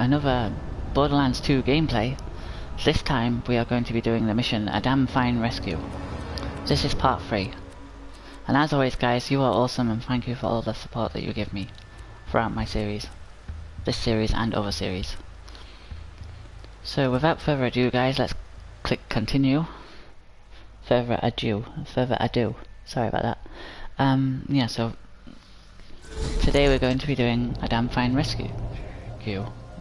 another Borderlands 2 gameplay. This time we are going to be doing the mission A Damn Fine Rescue. This is part 3. And as always guys, you are awesome and thank you for all the support that you give me throughout my series. This series and other series. So without further ado guys, let's click continue. Further ado. Sorry about that. Yeah, so today we're going to be doing A Damn Fine Rescue.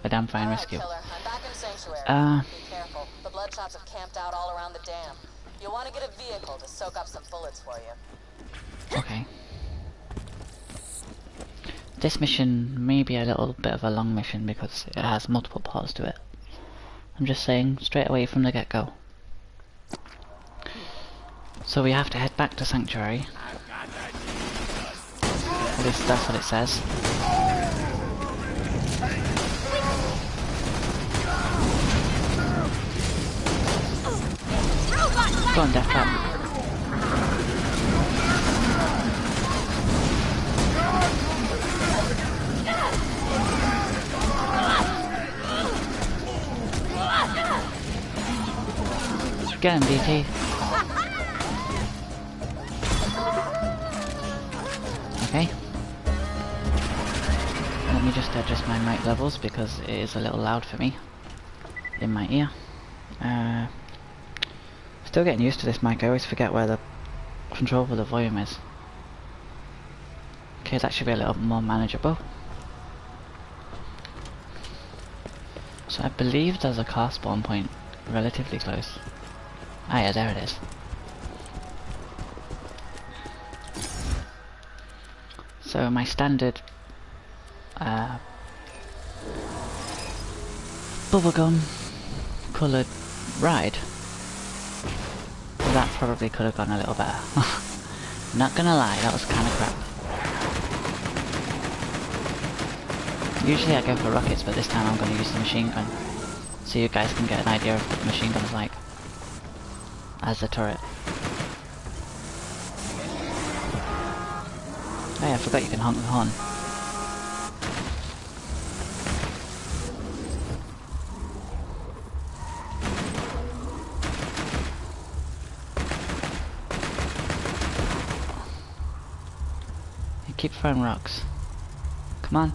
A Damn Fine Rescue. Killer, I'm back in Sanctuary. Be careful. The bloodshots have camped out all around the dam. You'll want to get a vehicle to soak up some bullets for you. Okay. This mission may be a little bit of a long mission because it has multiple parts to it. I'm just saying straight away from the get-go. So we have to head back to Sanctuary. At least that's what it says. Go on, Deathtrap. Get him, BT. Okay. Let me just adjust my mic levels because it is a little loud for me in my ear. Still getting used to this mic. I always forget where the control for the volume is. Okay, that should be a little more manageable. So I believe there's a car spawn point relatively close. Ah yeah, there it is. So my standard bubblegum coloured ride. That probably could have gone a little better. Not gonna lie, that was kinda crap. Usually I go for rockets, but this time I'm gonna use the machine gun. So you guys can get an idea of what the machine gun's like. As a turret. Oh yeah, I forgot you can honk the horn. You keep throwing rocks. Come on.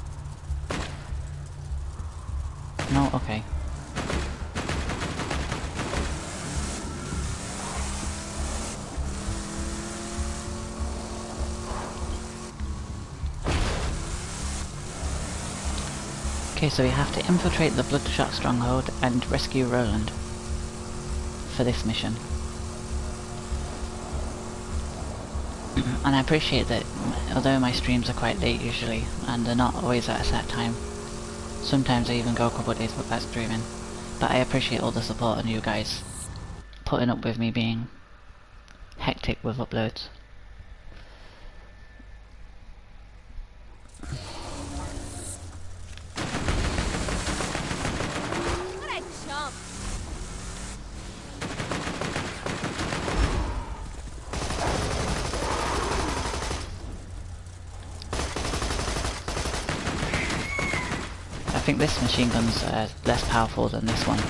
No, okay. Okay, so we have to infiltrate the Bloodshot stronghold and rescue Roland for this mission. And I appreciate that although my streams are quite late usually, and they're not always at a set time, sometimes I even go a couple of days without streaming, but I appreciate all the support and you guys putting up with me being hectic with uploads. I think this machine gun's less powerful than this one.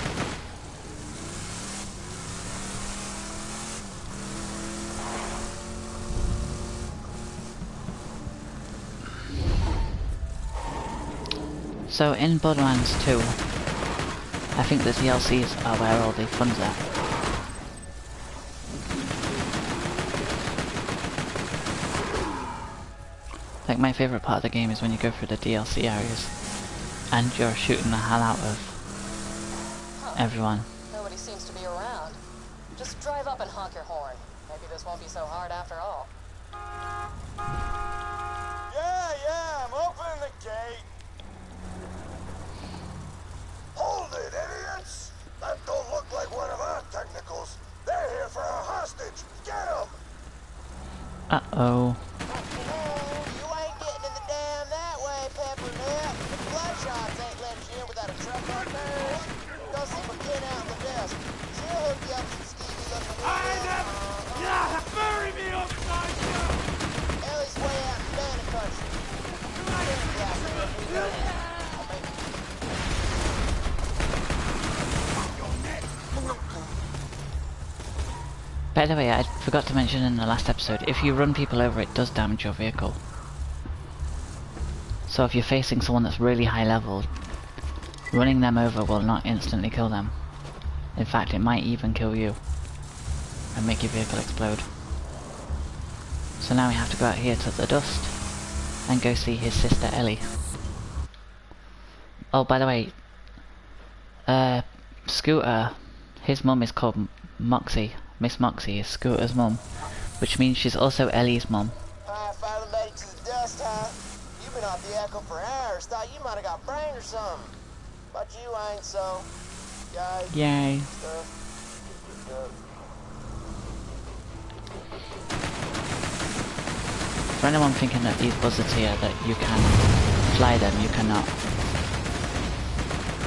So in Borderlands 2, I think the DLCs are where all the fun's at. Like my favourite part of the game is when you go through the DLC areas. And you're shooting the hell out of everyone. Nobody seems to be around. Just drive up and honk your horn. Maybe this won't be so hard after all. Yeah, I'm opening the gate. Hold it, idiots! That don't look like one of our technicals. They're here for a hostage. Get them! Uh-oh. You ain't getting in the dam that way, Peppermint. The Bloodshots ain't letting you in without a truck on theirs. Go see McKin out in the desk. She'll hook you up with some Stevie looking. Yeah, bury me upside down! Ellie's way out in Banner Country. Yeah, By the way, I forgot to mention in the last episode, if you run people over it does damage your vehicle. So if you're facing someone that's really high level, running them over will not instantly kill them. In fact, it might even kill you and make your vehicle explode. So now we have to go out here to the dust and go see his sister Ellie. Oh, by the way, Scooter, his mum is called Moxie. Miss Moxie is Scooter's mum, which means she's also Ellie's mum. I finally made it to the dust, huh? You've been off the echo for hours. Thought you might have got brain or something. But you ain't, so. Yay. Stuff. For anyone thinking that these buzzards here, that you can fly them, you cannot.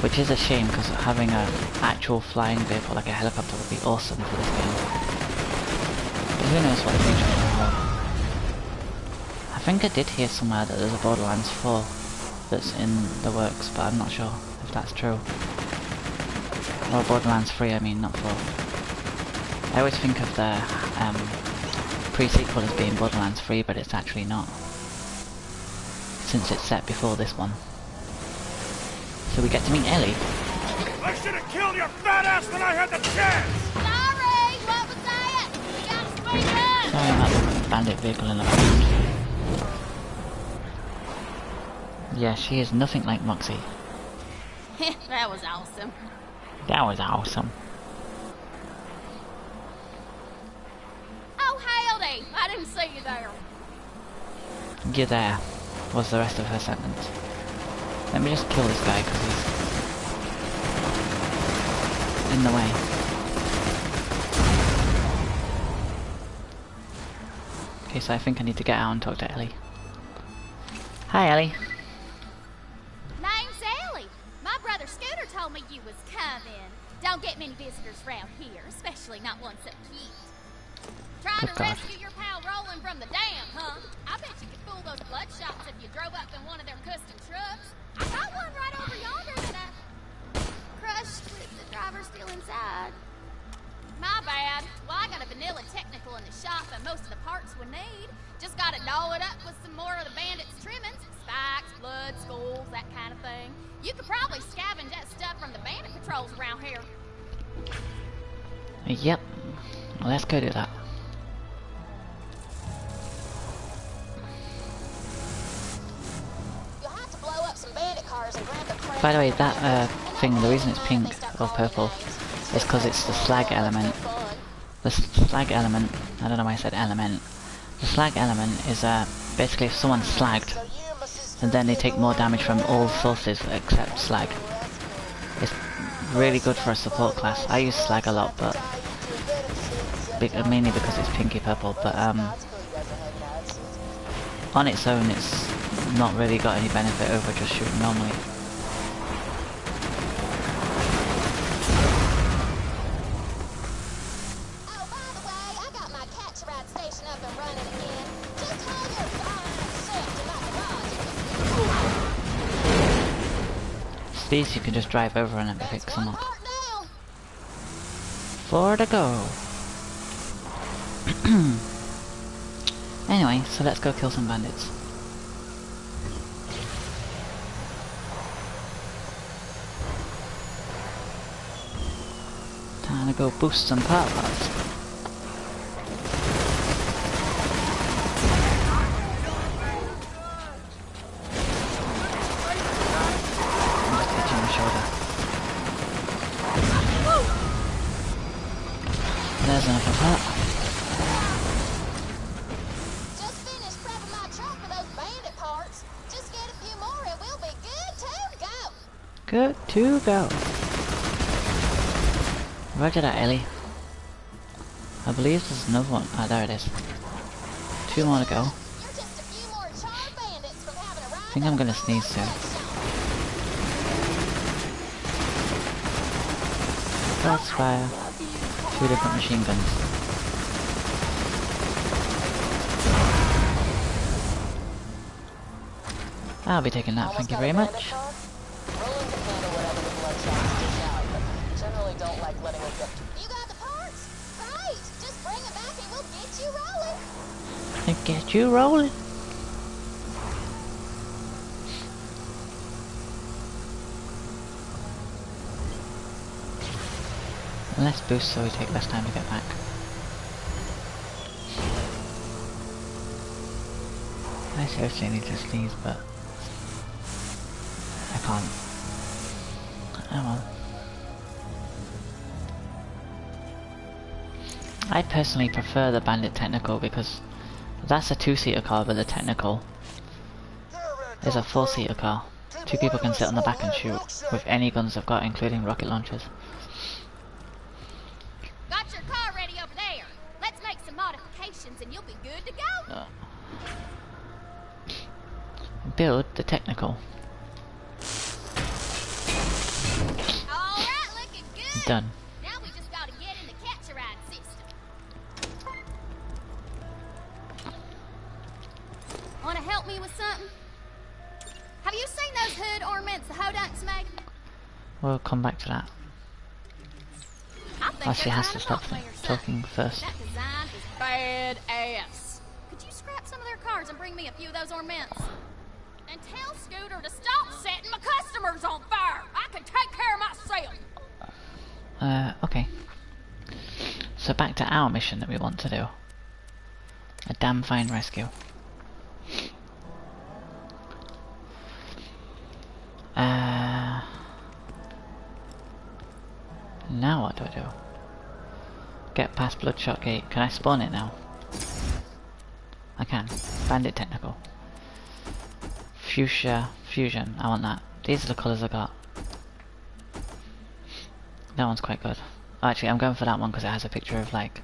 Which is a shame, because having an actual flying vehicle like a helicopter would be awesome for this game. But who knows what the future will hold. I think I did hear somewhere that there's a Borderlands 4 that's in the works, but I'm not sure if that's true. Or Borderlands 3, I mean, not 4. I always think of the pre-sequel as being Borderlands 3, but it's actually not, since it's set before this one. So we get to meet Ellie. I should have killed your fat ass when I had the chance! Sorry! What was that? We gotta speed up! Sorry about the bandit vehicle in the back. Yeah, she is nothing like Moxie. That was awesome. That was awesome. Oh, howdy! I didn't see you there. You're there, was the rest of her sentence. Let me just kill this guy because he's in the way. Okay, so I think I need to get out and talk to Ellie. Hi, Ellie. Name's Ellie. My brother Scooter told me you was coming. Don't get many visitors around here, especially not one so cute. Trying Good to God. rescue your pal rolling from the dam, huh? I bet you could fool those bloodshots if you drove up in one of their custom trucks. I got one right over yonder that I crushed with the driver still inside. My bad. Well, I got a vanilla technical in the shop and most of the parts we need. Just gotta doll it up with some more of the bandits' trimmings. Spikes, blood, skulls, that kind of thing. You could probably scavenge that stuff from the bandit patrols around here. Yep. Well, let's go do that. You'll have to blow up some bandit cars and grab the crate. By the way, that thing, the reason it's pink or purple is because it's the slag element. The slag element, I don't know why I said element. The slag element is basically if someone's slagged, and then they take more damage from all sources except slag. It's really good for a support class. I use slag a lot, but mainly because it's pinky purple, but on its own it's not really got any benefit over just shooting normally. Oh, by the way, I got my catch ride station up and running again. Just haul your darn self to my garage. These you can just drive over and pick That's them one up. part down. For to go. Anyway, so let's go kill some bandits. Time to go boost some parts. I'm just touching my shoulder. There's another part. Just finished prepping my truck for those bandit parts. Just get a few more and we'll be good to go. Good to go. Roger that, Ellie. I believe there's another one. Ah, there it is. 2 more to go. You're just a few more charred bandits from having a ride. I think I'm gonna sneeze soon. Let's fire 2 different machine guns. I'll be taking that, thank you very much. Roland can handle whatever the bloodshots dish out, but generally don't like letting it get. You got the parts? Great! Just bring them to get you rolling. Let's boost so we take less time to get back. I seriously need to sneeze, but I can't. Oh well. I personally prefer the Bandit Technical because that's a 2-seater car, but the Technical is a 4-seater car. 2 people can sit on the back and shoot with any guns they've got, including rocket launchers. Got your car ready over there. Let's make some modifications and you'll be good to go. Build the Technical. Alright, looking good. Done. Now we just gotta get in the catch-a-ride system. Wanna help me with something? Have you seen those hood ornaments the Hodunks make? We'll come back to that. I think Oh, she they're has trying to stop mock me or something. talking first. That design is badass. Could you scrap some of their cars and bring me a few of those ornaments? And tell Scooter to stop setting my customers on fire. I can take care of myself. Okay. So back to our mission that we want to do. A damn fine rescue. Now what do I do? Get past Bloodshot Gate. Can I spawn it now? I can. Bandit Technical. Fuchsia Fusion. I want that. These are the colours I got. That one's quite good. Actually, I'm going for that one because it has a picture of like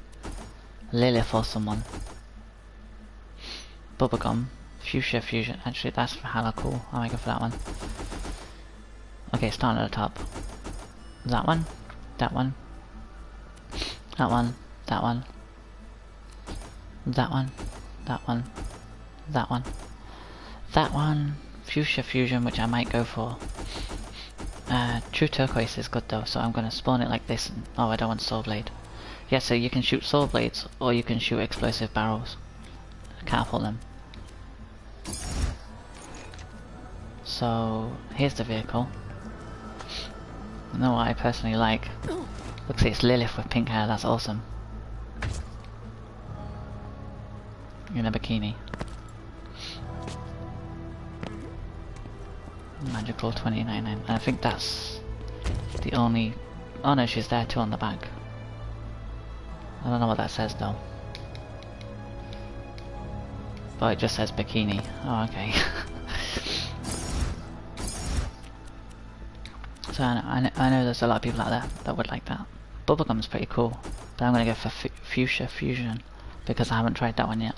Lilith or someone. Bubblegum. Fuchsia Fusion. Actually, that's hella cool. I might go for that one. Okay, starting at the top. That one. That one. That one. That one. That one. That one. That one. That one. Fuchsia Fusion, which I might go for. True Turquoise is good though, so I'm gonna spawn it like this. Oh, I don't want Soul Blade. Yeah, so you can shoot Soul Blades, or you can shoot explosive barrels. Catapult them. So, here's the vehicle. You know what I personally like? Looks like it's Lilith with pink hair, that's awesome. In a bikini. Magical 29.9. And I think that's the only... Oh no, she's there too on the back. I don't know what that says though. But it just says bikini. Oh, okay. So I know there's a lot of people out there that would like that. Bubblegum's pretty cool. But I'm gonna go for Fuchsia Fusion because I haven't tried that one yet.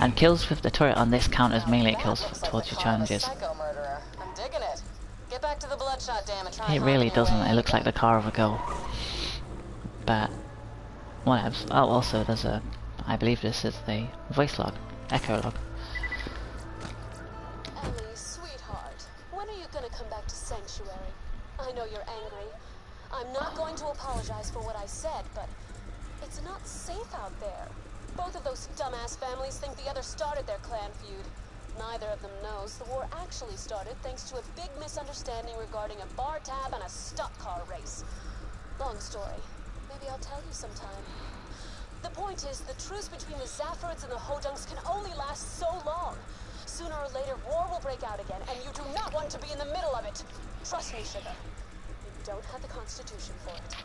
And kills with the turret on this count as melee kills towards your challenges. I'm digging it. Get back to the Bloodshot Dam and try It really doesn't. It looks like the car of a girl. But whatever. Oh, also there's a... I believe this is the voice log. Echo log. Ellie, sweetheart, when are you gonna come back to Sanctuary? I know you're angry. I'm not going to apologize for what I said, but it's not safe out there. Both of those dumbass families think the other started their clan feud. Neither of them knows the war actually started thanks to a big misunderstanding regarding a bar tab and a stock car race. Long story. Maybe I'll tell you sometime. The point is, the truce between the Zaffords and the Hodunks can only last so long. Sooner or later, war will break out again, and you do not want to be in the middle of it. Trust me, Sugar. You don't have the Constitution for it.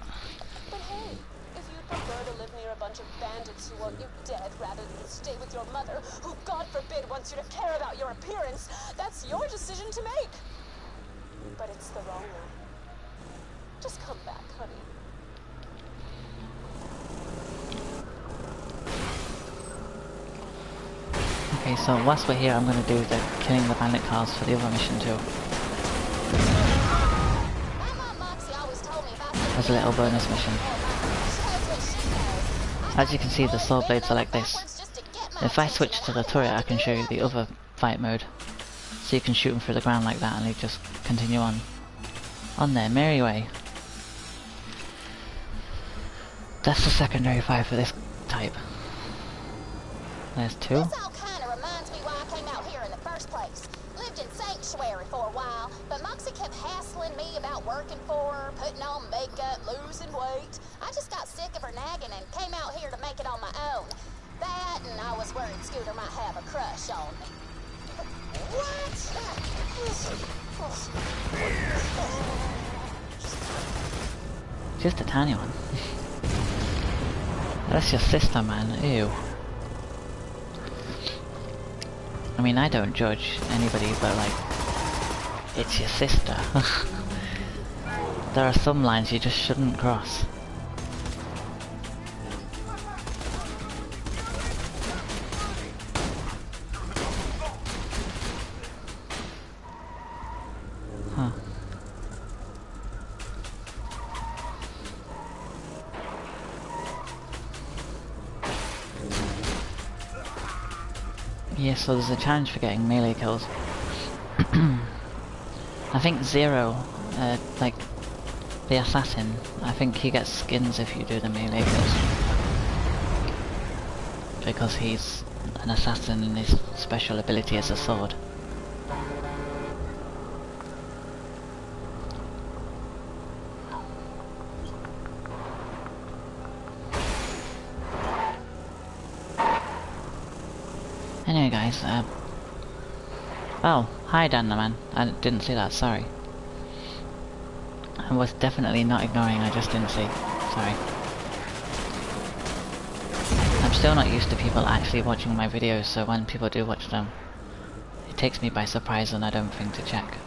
But hey, if you'd prefer to live near a bunch of bandits who want you dead rather than stay with your mother, who, God forbid, wants you to care about your appearance, that's your decision to make. But it's the wrong one. Just come back, honey. Okay, so whilst we're here, I'm going to do the killing the bandit cars for the other mission too. As a little bonus mission. As you can see, the sword blades are like this. If I switch to the turret, I can show you the other fight mode. So you can shoot them through the ground like that and they just continue on their merry way. That's the secondary fire for this type. There's two. This all kind of reminds me why I came out here in the first place. Lived in Sanctuary for a while, but Moxie kept hassling me about working for her, putting on makeup, losing weight. I just got sick of her nagging and came out here to make it on my own. That, and I was worried Scooter might have a crush on me. What? Just a tiny one. That's your sister, man. Ew. I mean, I don't judge anybody, but like, it's your sister. There are some lines you just shouldn't cross. Huh. Yeah, so there's a challenge for getting melee kills. I think Zero, like the assassin, I think he gets skins if you do the melee kills. Because he's an assassin and his special ability is a sword. Anyway guys, oh, hi Dan the man. I didn't see that, sorry. I was definitely not ignoring, I just didn't see. Sorry. I'm still not used to people actually watching my videos, so when people do watch them, it takes me by surprise and I don't think to check.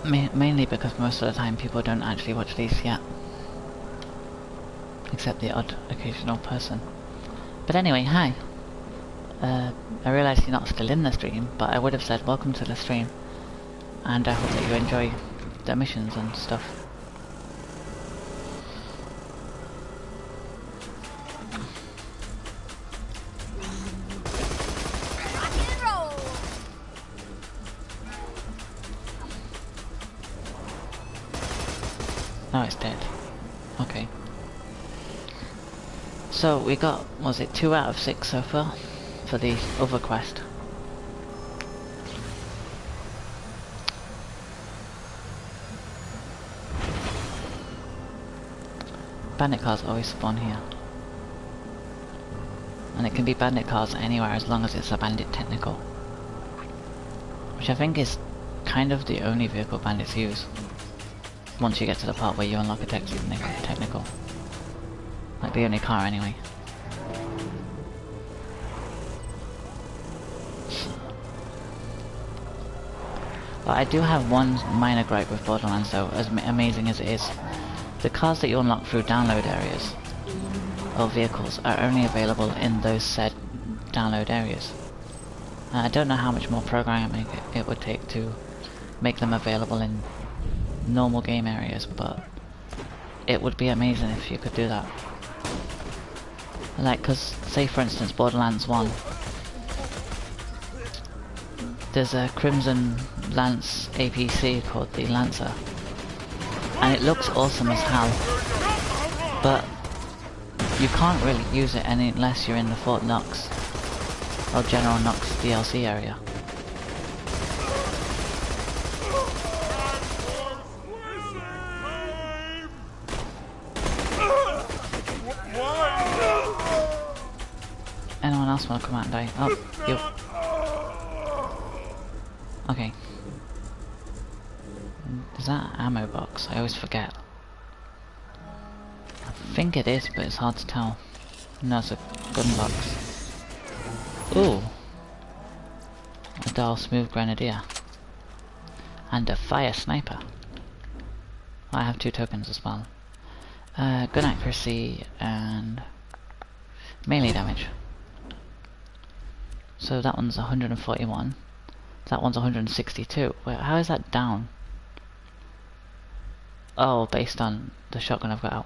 Mainly because most of the time people don't actually watch these yet. Except the odd occasional person. But anyway, hi. I realise you're not still in the stream, but I would have said welcome to the stream. And I hope that you enjoy the missions and stuff. Rock and roll. Oh, it's dead. Okay. So we got, was it 2 out of 6 so far? For the other quest. Bandit cars always spawn here. And it can be bandit cars anywhere as long as it's a bandit technical. Which I think is kind of the only vehicle bandits use. Once you get to the part where you unlock a technical. Like the only car anyway. But I do have one minor gripe with Borderlands though, as amazing as it is. The cars that you unlock through download areas, or vehicles, are only available in those said download areas. I don't know how much more programming it would take to make them available in normal game areas, but it would be amazing if you could do that. Like, cause, say for instance Borderlands 1, there's a Crimson Lance APC called the Lancer, and it looks awesome as hell, but you can't really use it unless you're in the Fort Knox or General Knox DLC area. Anyone else want to come out and die? Oh, you. Okay. Is that an ammo box? I always forget. I think it is, but it's hard to tell. No, it's a gun box. Ooh. A dull smooth grenadier. And a fire sniper. I have 2 tokens as well. Gun accuracy and melee damage. So that one's 141. That one's 162. Wait, how is that down? Oh, based on the shotgun I've got out.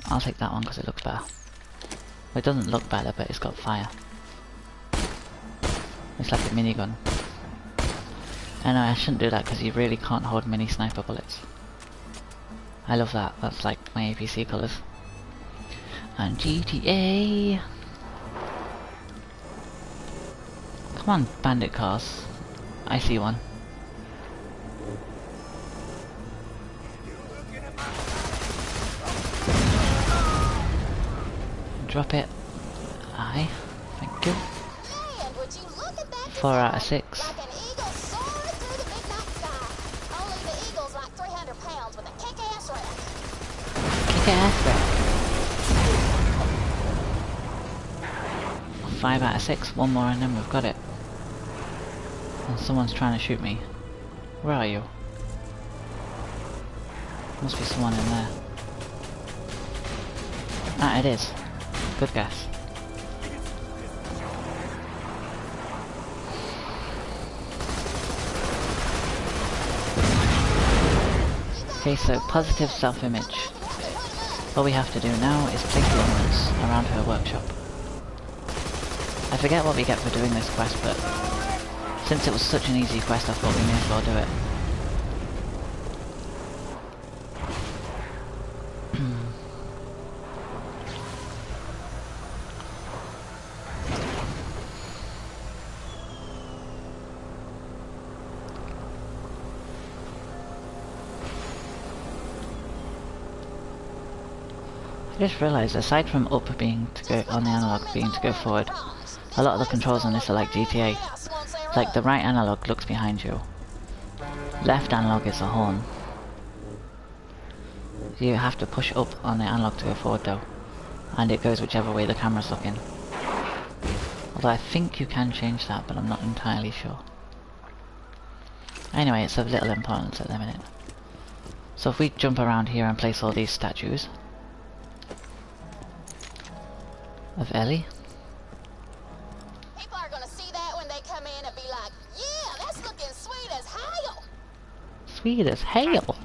I'll take that one because it looks better. Well, it doesn't look better, but it's got fire. It's like a minigun. I know I shouldn't do that because you really can't hold mini sniper bullets. I love that. That's like my APC colours. And GTA. Come on, bandit cars. I see one. Drop it. Aye. Thank you. Man, would you look at that 4 out of design? 6. Like an eagle soaring through the midnight sky. Only the eagle's like 300 pounds with a kick-ass rack. Kick ass back. 5 out of 6. One more and then we've got it. And someone's trying to shoot me. Where are you? Must be someone in there. Ah, it is. Good guess. Okay, so positive self-image. All we have to do now is place the ornaments around her workshop. I forget what we get for doing this quest, but since it was such an easy quest, I thought we may as well do it. I just realised, aside from up being to go on the analog being to go forward, a lot of the controls on this are like GTA. Like the right analog looks behind you. Left analog is a horn. You have to push up on the analog to go forward though. And it goes whichever way the camera's looking. Although I think you can change that, but I'm not entirely sure. Anyway, it's of little importance at the minute. So if we jump around here and place all these statues of Ellie. People are gonna see that when they come in and be like, yeah, that's looking sweet as hell. Sweet as hell! Hey y'all,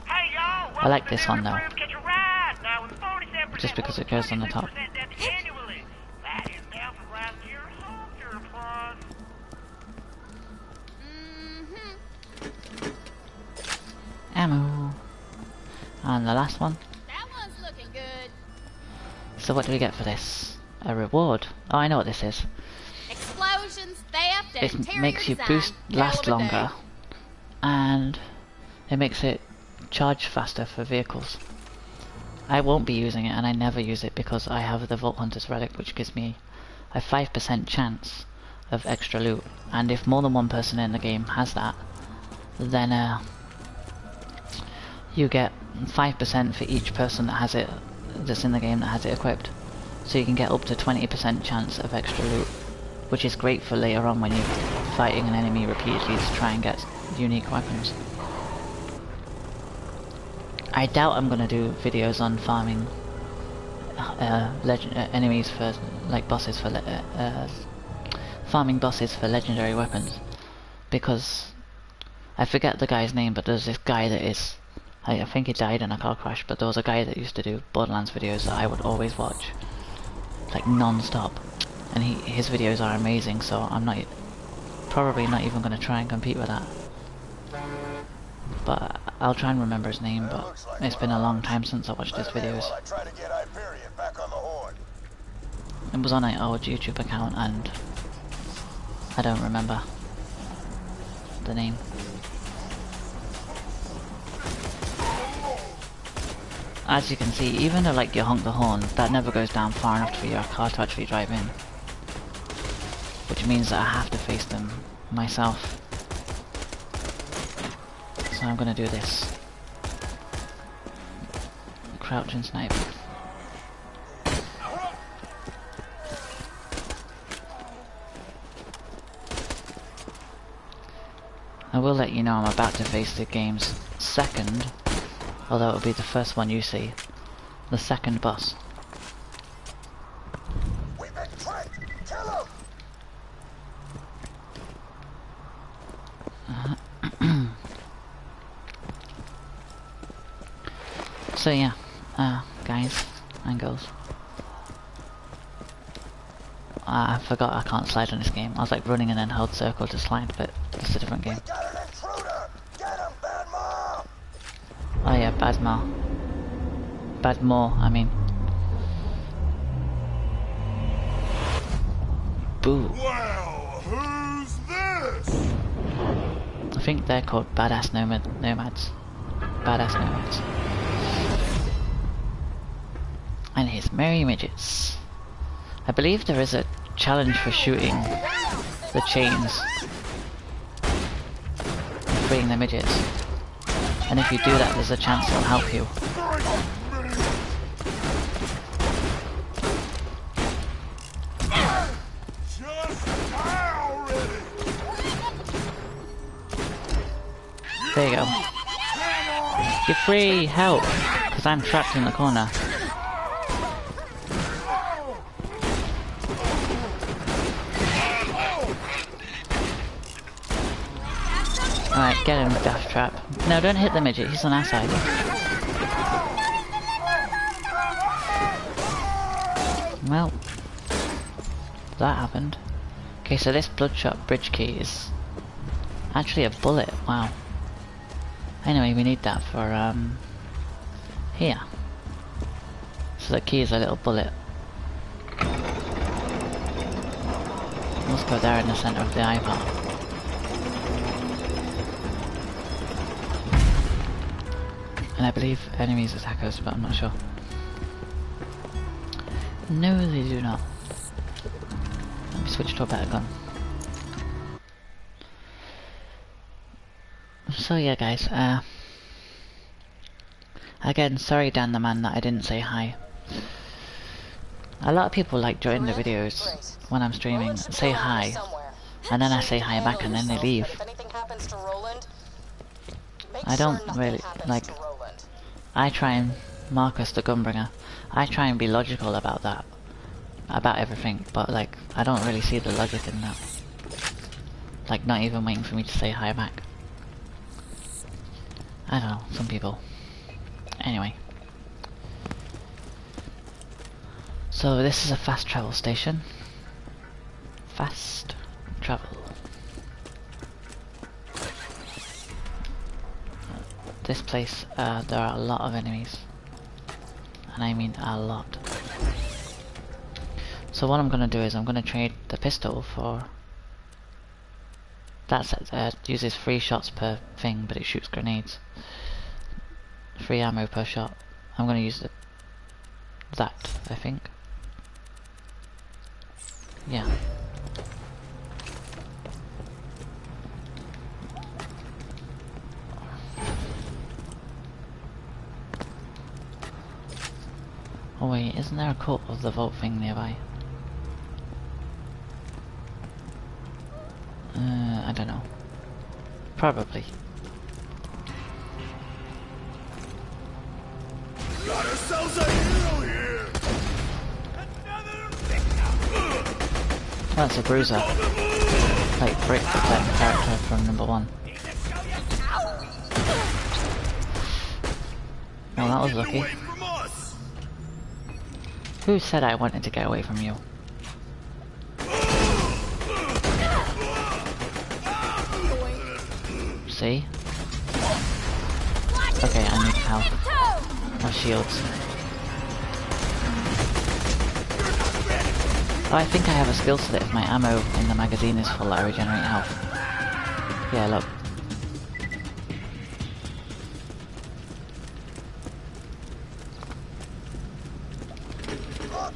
I like this one though. Catch a ride now with 47% Just because it goes on the top. annually. That is now for last year's soldier applause. Ammo. And the last one. That one's looking good. So what do we get for this? A reward. Oh, I know what this is. Explosions, theft, and It interior makes you design. last Hell of a longer. day. And it makes it charge faster for vehicles. I won't be using it, and I never use it because I have the Vault Hunter's Relic, which gives me a 5% chance of extra loot. And if more than one person in the game has that, then you get 5% for each person that has it, that's in the game that has it equipped. So you can get up to 20% chance of extra loot, which is great for later on when you're fighting an enemy repeatedly to try and get unique weapons. I doubt I'm gonna do videos on farming enemies for, like bosses for, farming bosses for legendary weapons, because I forget the guy's name, but there's this guy that is, I think he died in a car crash, but there was a guy that used to do Borderlands videos that I would always watch, like non-stop, and his videos are amazing, so I'm probably not even going to try and compete with that. But I'll try and remember his name, but it's been a long time since I watched his videos. It was on an old YouTube account and I don't remember the name. As you can see, even though like you honk the horn, that never goes down far enough for your car to actually drive in. Which means that I have to face them myself. So I'm gonna do this. Crouch and snipe. I will let you know I'm about to face the game's second, although it'll be the first one you see, the second boss. We've been tricked! Kill him! So yeah, guys and girls. I forgot I can't slide on this game. I was like running and then held circle to slide, but it's a different game. Got an intruder! Badmore, I mean. Boo. Well, who's this? I think they're called Badass Nomads. Badass Nomads. And here's Merry Midgets. I believe there is a challenge for shooting the chains and freeing the midgets. And if you do that, there's a chance it'll help you. There you go. You're free! Help! Because I'm trapped in the corner. Alright, get him, Dash Trap. No, don't hit the midget, he's on our side. Well, that happened. Okay, so this Bloodshot bridge key is actually a bullet, wow. Anyway, we need that for, here. So the key is a little bullet. Let's go there in the center of the iPad. And I believe enemies attack us, but I'm not sure. No, they do not. Let me switch to a better gun. So yeah guys, again, sorry Dan the man that I didn't say hi. A lot of people like join the videos when I'm streaming, say hi, and then I say hi back and then they leave. I don't really, like, I try and, Marcus the Gunbringer, I try and be logical about that, about everything, but like, I don't really see the logic in that. Like, not even waiting for me to say hi back. I don't know, some people. Anyway. So this is a fast travel station. Fast travel. This place, there are a lot of enemies. And I mean a lot. So what I'm gonna do is I'm gonna trade the pistol for... That uses 3 shots per thing, but it shoots grenades. 3 ammo per shot. I'm gonna use that, I think. Yeah. Oh wait, isn't there a cult of the Vault thing nearby? I don't know. Probably. Got ourselves a hero here. That's a bruiser. Like Brick, that character from number 1. Well, that was lucky. Who said I wanted to get away from you? See? Okay, I need health. Or shields. Oh, I think I have a skill so that if my ammo in the magazine is full, I regenerate health. Yeah, look.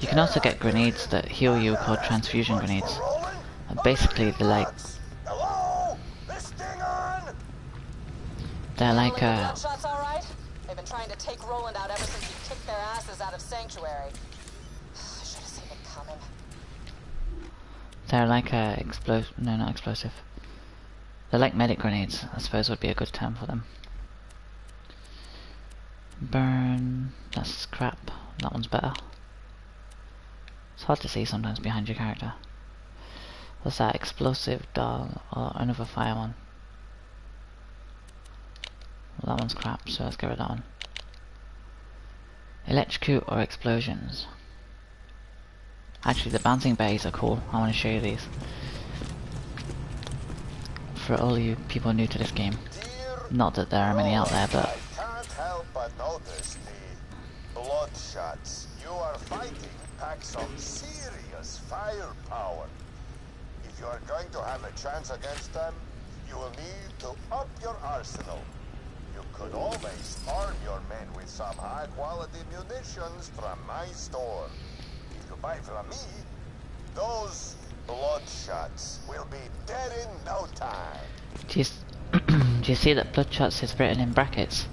You can also get grenades that heal you called transfusion grenades. Basically, they're like Shots all right? They've been trying to take Roland out ever since he kicked their asses out of Sanctuary. I should have seen it coming. they're like no, not explosive. They're like medic grenades, I suppose would be a good term for them. Burn, that's crap. That one's better. It's hard to see sometimes behind your character. What's that? Explosive doll or another fire one? Well, that one's crap, so let's get rid of that one. Electrocute or explosions. Actually, the bouncing berries are cool. I want to show you these. For all you people new to this game. Not that there are many out there, but Bloodshots you are fighting pack some serious firepower. If you are going to have a chance against them, you will need to up your arsenal. You could always arm your men with some high-quality munitions from my store. If you buy from me, those Bloodshots will be dead in no time. Do you see that Bloodshots is written in brackets?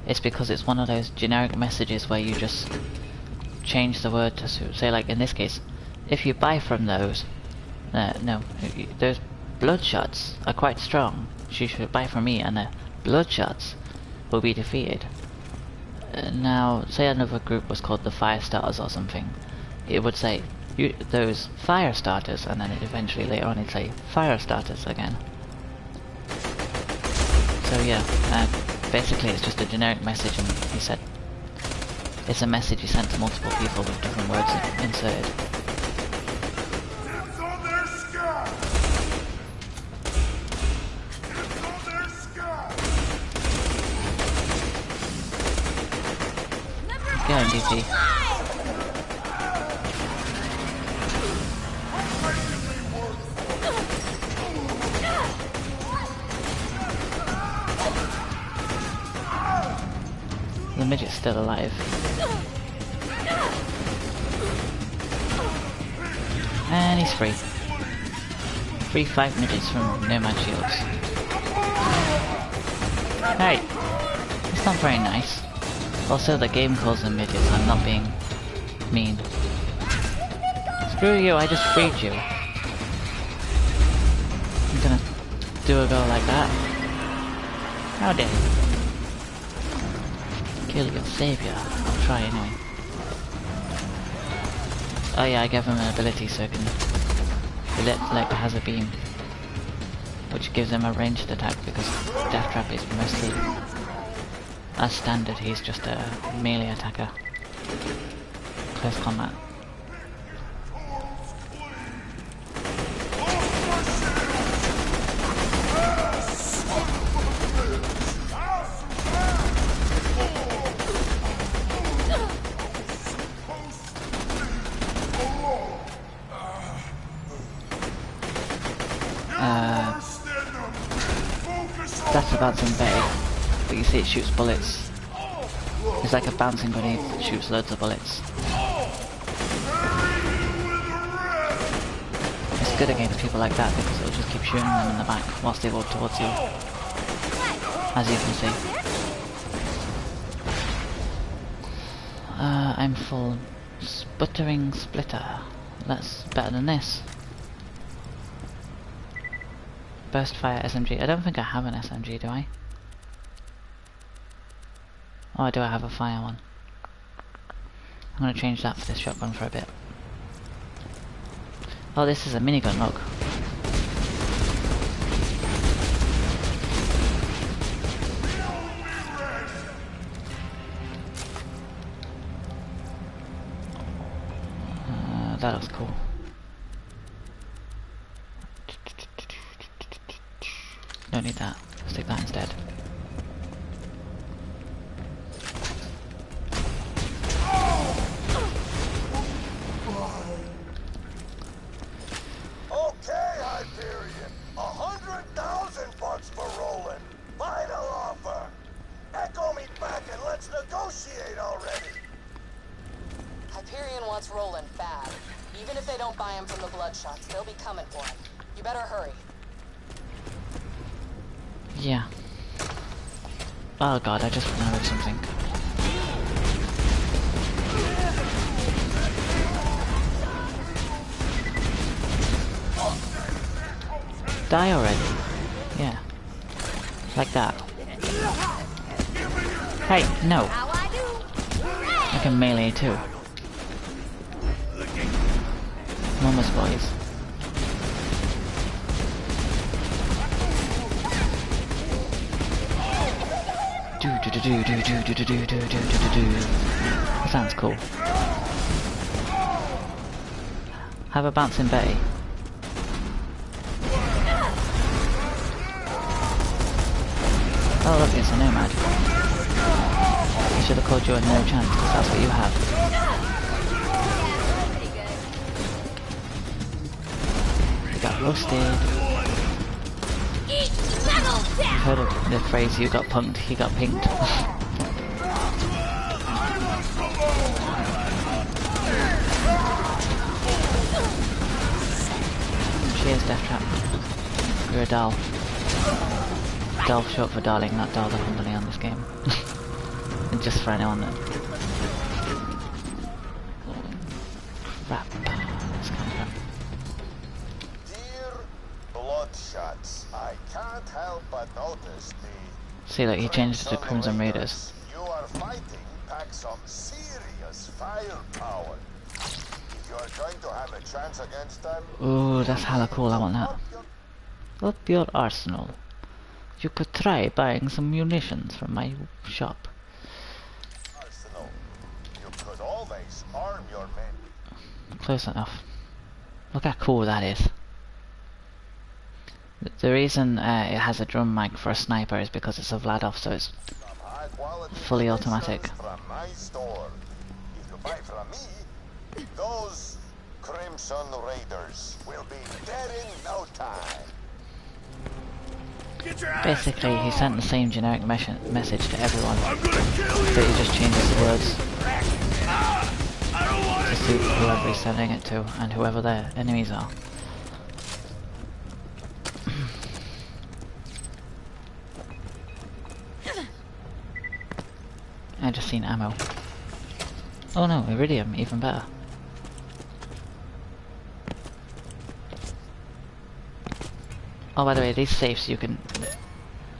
It's because it's one of those generic messages where you just change the word to say, like in this case, if you buy from those, no, those Bloodshots are quite strong. You should buy from me, and the Bloodshots will be defeated. Now, say another group was called the Firestarters or something, it would say those Firestarters, and then eventually later on it'd say Firestarters again. So yeah, basically it's just a generic message, and he said it's a message he sent to multiple people with different words inserted. It's on their sky! It's on their sky! Go on, DP. The midget's still alive. And he's free. Free 5 midgets from Nomad Shields. Hey! It's not very nice. Also, the game calls them midgets, I'm not being mean. Screw you, I just freed you. I'm gonna do a go like that. How dare you? Kill your savior. I'll try anyway. Oh yeah, I gave him an ability so I can... Like has a beam, which gives him a ranged attack because Death Trap is mostly... As standard, he's just a melee attacker. Close combat. That's about some bait, but you see it shoots bullets. It's like a bouncing grenade that shoots loads of bullets. It's good against people like that because it'll just keep shooting them in the back whilst they walk towards you. As you can see. I'm full sputtering splitter. That's better than this. Burst fire SMG. I don't think I have an SMG, do I? Oh, do I have a fire one? I'm gonna change that for this shotgun for a bit. Oh, this is a minigun, look. That looks cool. Don't need that. Let's take that instead. Okay, Hyperion. $100,000 for rolling. Final offer. Echo me back and let's negotiate already. Hyperion wants Roland bad. Even if they don't buy him from the Bloodshots, they'll be coming for him. You better hurry. Yeah. Oh god, I just remembered something. Die already. Yeah. Like that. Hey, no. I can melee too. Mama's boys. That sounds cool. Have a bouncing Betty. Oh look, it's a nomad. He's should have called you a no chance, because that's what you have. You got roasted. You've heard of the phrase, you got punked, he got pinked. Cheers, Death Trap. You're a doll. Doll short for darling, not doll the company on this game. And just for anyone that... Crap. This kind of crap. Dear Bloodshots, I can't help but notice the... See, like, he changed it to Crimson Raiders. You are fighting pack some serious firepower. If you are going to have a chance against them... Ooh, that's hella cool, I want that. Up your arsenal. You could try buying some munitions from my shop. Arsenal. You could always arm your men. Close enough. Look how cool that is. The reason it has a drum mic for a sniper is because it's a Vladov, so it's fully automatic. From my store. If you buy from me, those Crimson Raiders will be dead in no time. Basically, he sent the same generic message to everyone, but he just changes the words to suit whoever he's sending it to and whoever their enemies are. I just seen ammo. Oh no, iridium, even better. Oh, by the way, these safes you can...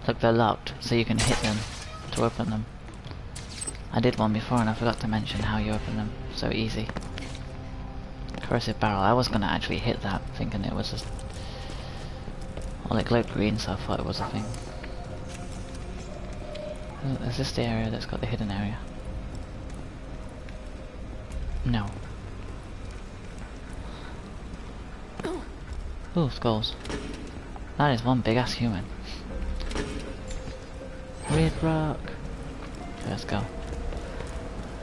Look, they're locked, so you can hit them to open them. I did one before and I forgot to mention how you open them. So easy. Corrosive barrel. I was gonna actually hit that, thinking it was just... Well, it glowed green, so I thought it was a thing. Is this the area that's got the hidden area? No. Ooh, skulls. That is one big ass human. Red rock. Okay, let's go.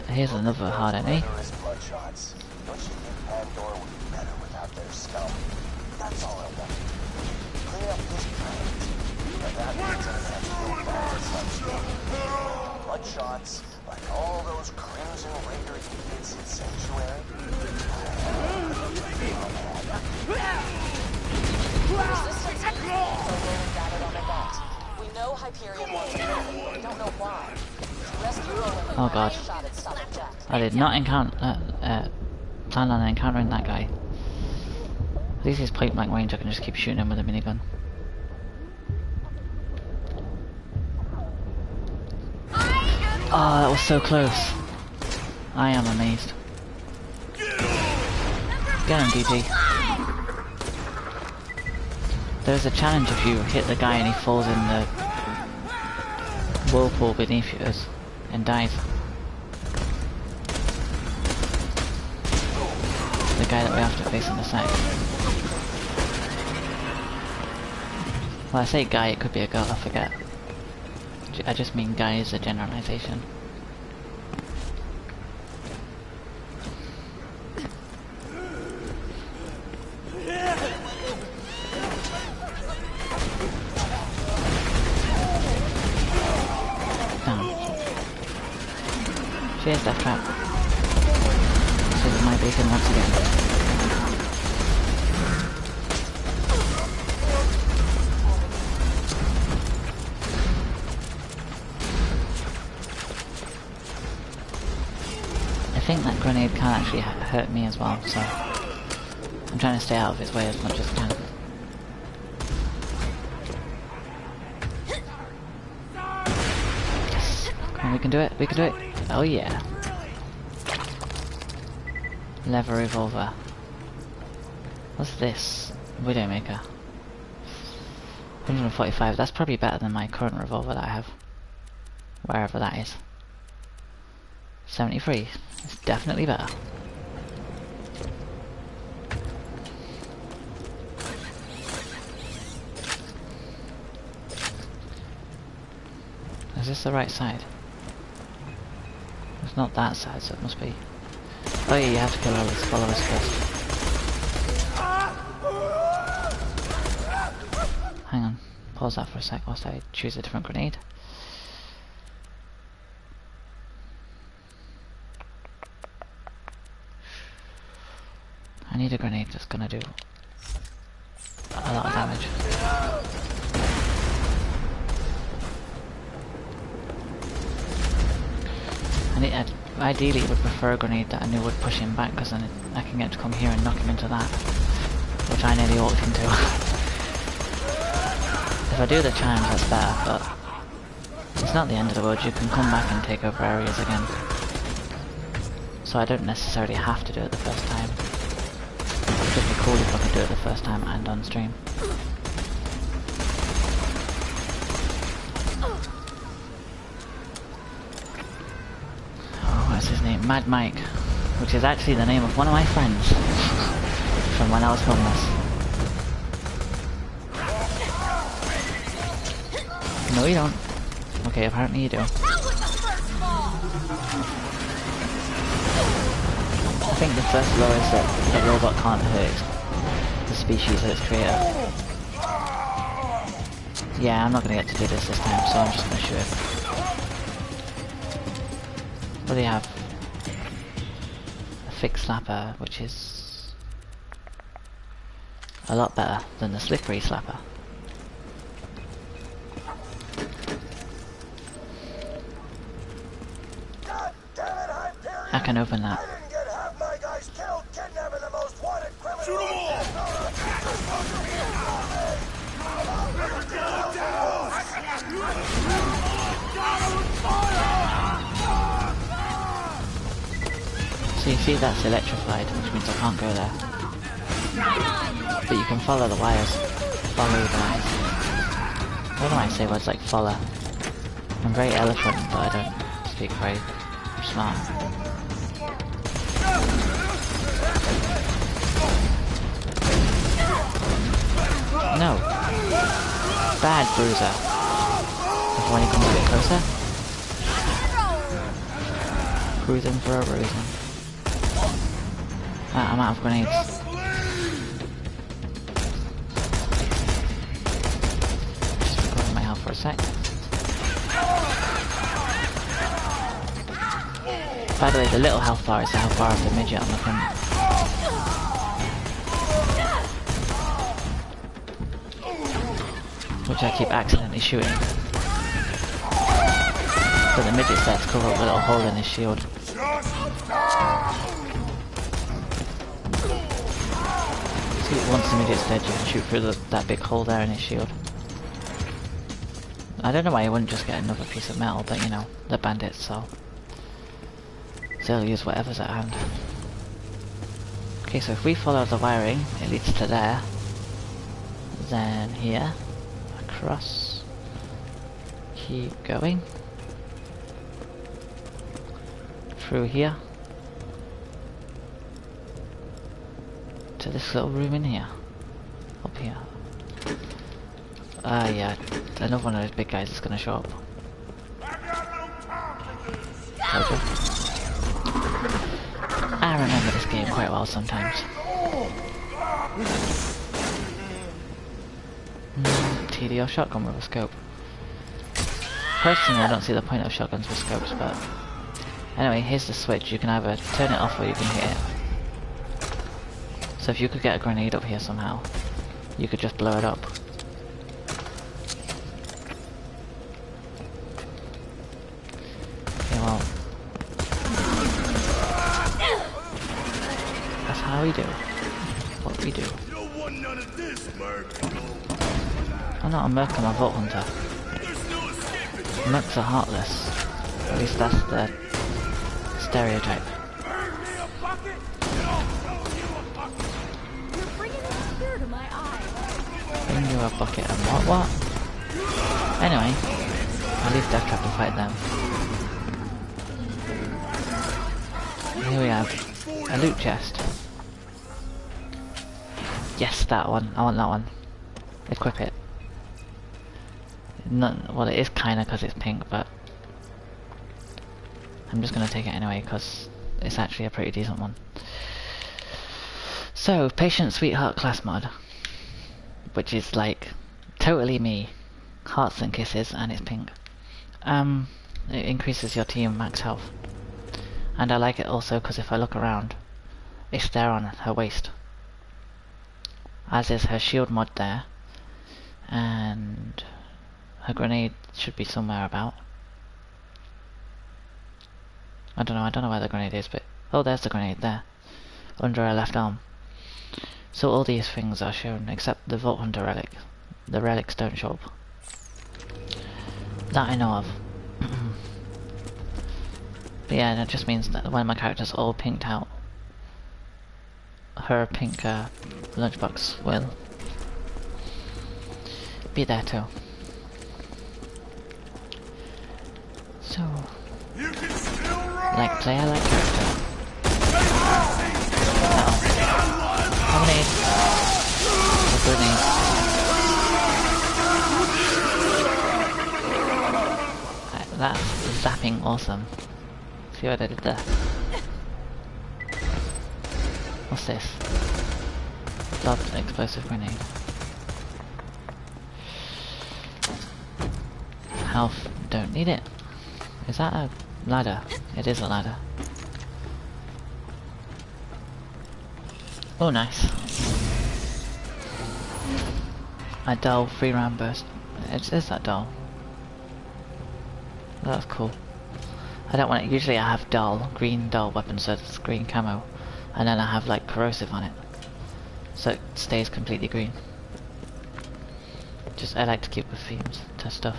Here's another hard enemy. Bloodshots. Don't you think Pandora would be better without their scalp? That's all I want. Clean up this planet. But that means an actual Bloodshots, like all those Crimson Raider idiots in Sanctuary. We know Hyperion wants to kill him, but we don't know why. Rescue Roland. Oh god. Shot at stopping Jack. I did not plan on encountering that guy. At least he's point blank range, I can just keep shooting him with a minigun. Oh, that was so close. I am amazed. Get him, DT. There's a challenge if you hit the guy and he falls in the whirlpool beneath us and dies. The guy that we have to face in the side. Well, I say guy, it could be a girl, I forget. I just mean guy is a generalization. Cheers, Death Trap. This is my bacon once again. I think that grenade can actually hurt me as well, so I'm trying to stay out of its way as much as I can. Yes! Come on, we can do it, we can do it! Oh yeah. Lever revolver. What's this? Widowmaker. 145, that's probably better than my current revolver that I have. Wherever that is. 73, it's definitely better. Is this the right side? It's not that side, so it must be... Oh yeah, you have to kill all these followers first. Hang on, pause that for a sec whilst I choose a different grenade. I need a grenade that's gonna do a lot of damage. I ideally would prefer a grenade that I knew would push him back, because then I can get to come here and knock him into that, which I nearly walked into. If I do the chimes, that's better, but it's not the end of the world. You can come back and take over areas again. So I don't necessarily have to do it the first time. It would be cool if I could do it the first time and on stream. What's his name? Mad Mike, which is actually the name of one of my friends from when I was homeless. No, you don't. Okay, apparently you do. I think the first law is that the robot can't hurt the species or its creator. Yeah, I'm not gonna get to do this time, so I'm just gonna shoot it. What do you have? A fixed slapper, which is a lot better than the slippery slapper. God damn it, Hyperion! I can open that. I didn't get half my guys killed kidnapping the most wanted criminal. Shoot 'em all! So you see that's electrified, which means I can't go there. But you can follow the wires. Follow the wires. Why do I say words like follow? I'm very eloquent, but I don't speak very smart. No! Bad bruiser. Before he comes a bit closer. Cruising for a reason. Ah, I'm out of grenades. Just recovering my health for a sec. By the way, the little health bar is the health bar of the midget on the front. Which I keep accidentally shooting. But the midget's there to cover up the little hole in his shield. See, once the midget's dead, you can shoot through that big hole there in his shield. I don't know why he wouldn't just get another piece of metal, but you know, they're bandits, so they'll use whatever's at hand. Okay, so if we follow the wiring, it leads to there. Then here. Across. Keep going. Through here. To this little room in here. Up here. Yeah. Another one of those big guys is gonna show up. I remember this game quite well sometimes. TD or shotgun with a scope. Personally, I don't see the point of shotguns with scopes, but anyway, here's the switch. You can either turn it off or you can hit it. So if you could get a grenade up here somehow, you could just blow it up. Okay, well, that's how we do what we do. I'm not a merc, I'm a vault hunter. Mercs are heartless. At least that's the stereotype. Bring you a bucket and what? Anyway, I'll leave Deathtrap to fight them. Here we have a loot chest. Yes, that one. I want that one. Equip it. Well, it is kinda because it's pink, but I'm just gonna take it anyway because it's actually a pretty decent one. So, Patient Sweetheart class mod, which is like totally me, hearts and kisses, and it's pink. It increases your team max health, and I like it also because if I look around, it's there on her waist, as is her shield mod there, and her grenade should be somewhere about. I don't know where the grenade is, but oh, there's the grenade there, under her left arm. So all these things are shown except the Vault Hunter relic. The relics don't show up. That I know of. But yeah, that just means that when my character's all pinked out, her pink lunchbox will be there too. So, like player, like character. Grenade. A grenade. That's zapping awesome. See what I did there? What's this? Lobbed explosive grenade. Health, don't need it. Is that a ladder? It is a ladder. Oh, nice. A dull 3-round burst. Is that dull? That's cool. I don't want it. Usually I have dull, green dull weapons, so it's green camo. And then I have like corrosive on it. So it stays completely green. Just, I like to keep with themes to stuff.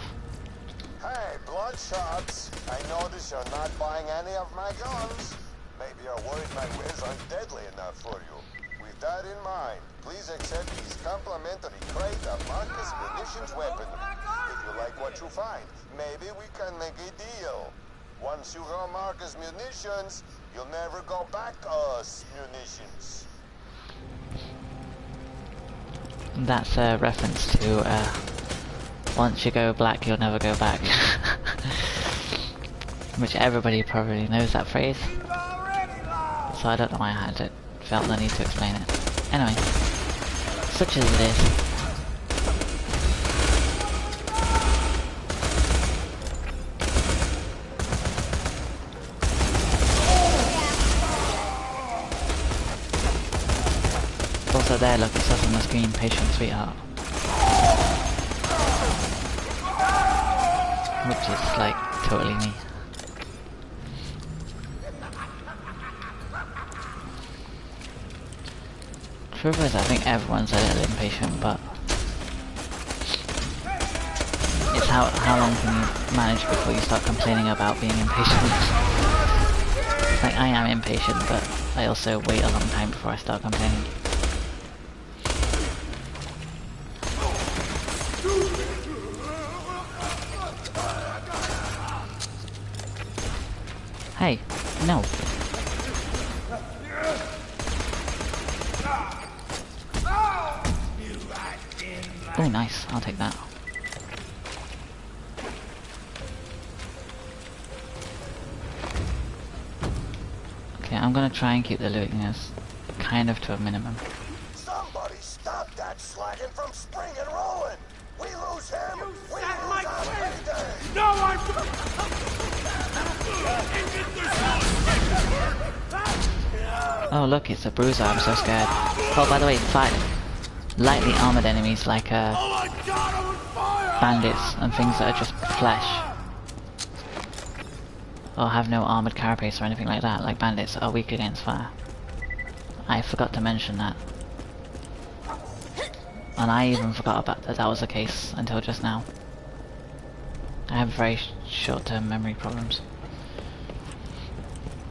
Hey, Bloodshots. I notice you're not buying any of my guns. Maybe you're worried my wares aren't deadly enough for you. With that in mind, please accept this complimentary crate of Marcus munitions weapon. If you like what you find, maybe we can make a deal. Once you grow Marcus munitions, you'll never go back to us munitions. That's a reference to once you go black, you'll never go back. Which everybody probably knows that phrase. So I don't know why I felt the need to explain it. Anyway, such as it is. Also there, look, it says on the screen, Patient Sweetheart. Which is like totally me. Truth is, I think everyone's a little impatient, but it's how long can you manage before you start complaining about being impatient. Like, I am impatient, but I also wait a long time before I start complaining. Hey, no. Oh, nice. I'll take that. Okay, I'm gonna try and keep the lootiness kind of to a minimum. Somebody stop that slagging from spring and rolling. We lose him. We lose everything. No, I'm... Oh, look, it's a bruiser. I'm so scared. Oh, by the way, fight lightly armored enemies like bandits and things that are just flesh, or have no armored carapace or anything like that, like bandits, are weak against fire. I forgot to mention that. And I even forgot about that was the case until just now. I have very short-term memory problems.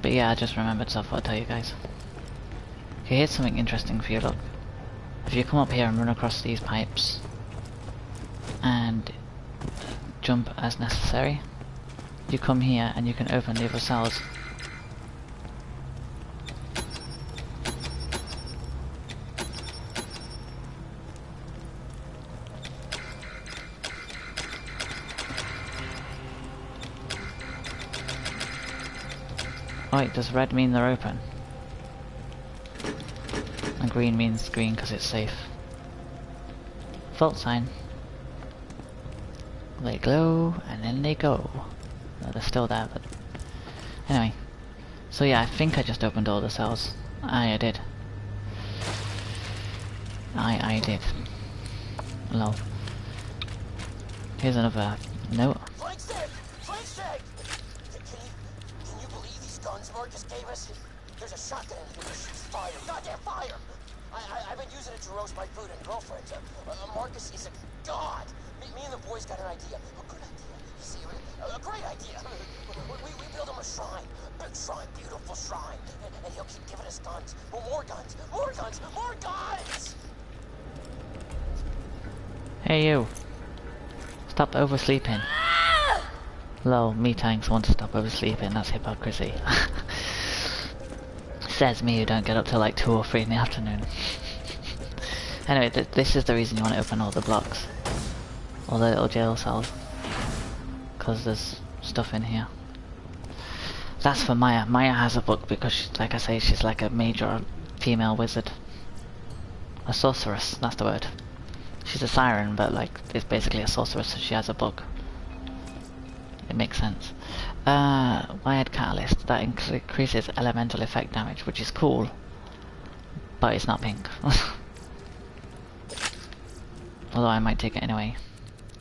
But yeah, I just remembered, so I thought I'd tell you guys. Okay, here's something interesting for you, look. If you come up here and run across these pipes, and jump as necessary, you come here and you can open the other cells. Oh wait, does red mean they're open? And green means green because it's safe. Fault sign. They glow, and then they go. No, they're still there, but... Anyway. So yeah, I think I just opened all the cells. I did. I did. Lol. Here's another note. Flank stick! Flank stick! Can you believe these guns Marcus gave us? There's a shotgun in here that shoots fire. Goddamn fire! I've been using it to roast my food and girlfriends. Marcus is a god. Me and the boys got an idea. A good idea. You see, a great idea. We build him a shrine. Big shrine, beautiful shrine. And he'll keep giving us guns. More guns. More guns. More guns! Hey you. Stop oversleeping. Lol, me telling someone to stop oversleeping, that's hypocrisy. Says me who don't get up till like 2 or 3 in the afternoon. Anyway, this is the reason you want to open all the blocks. All the little jail cells. Because there's stuff in here. That's for Maya. Maya has a book because, like I say, she's like a major female wizard. A sorceress, that's the word. She's a siren, but like, it's basically a sorceress, so she has a book. It makes sense. Wired catalyst, that increases elemental effect damage, which is cool. But it's not pink. Although I might take it anyway,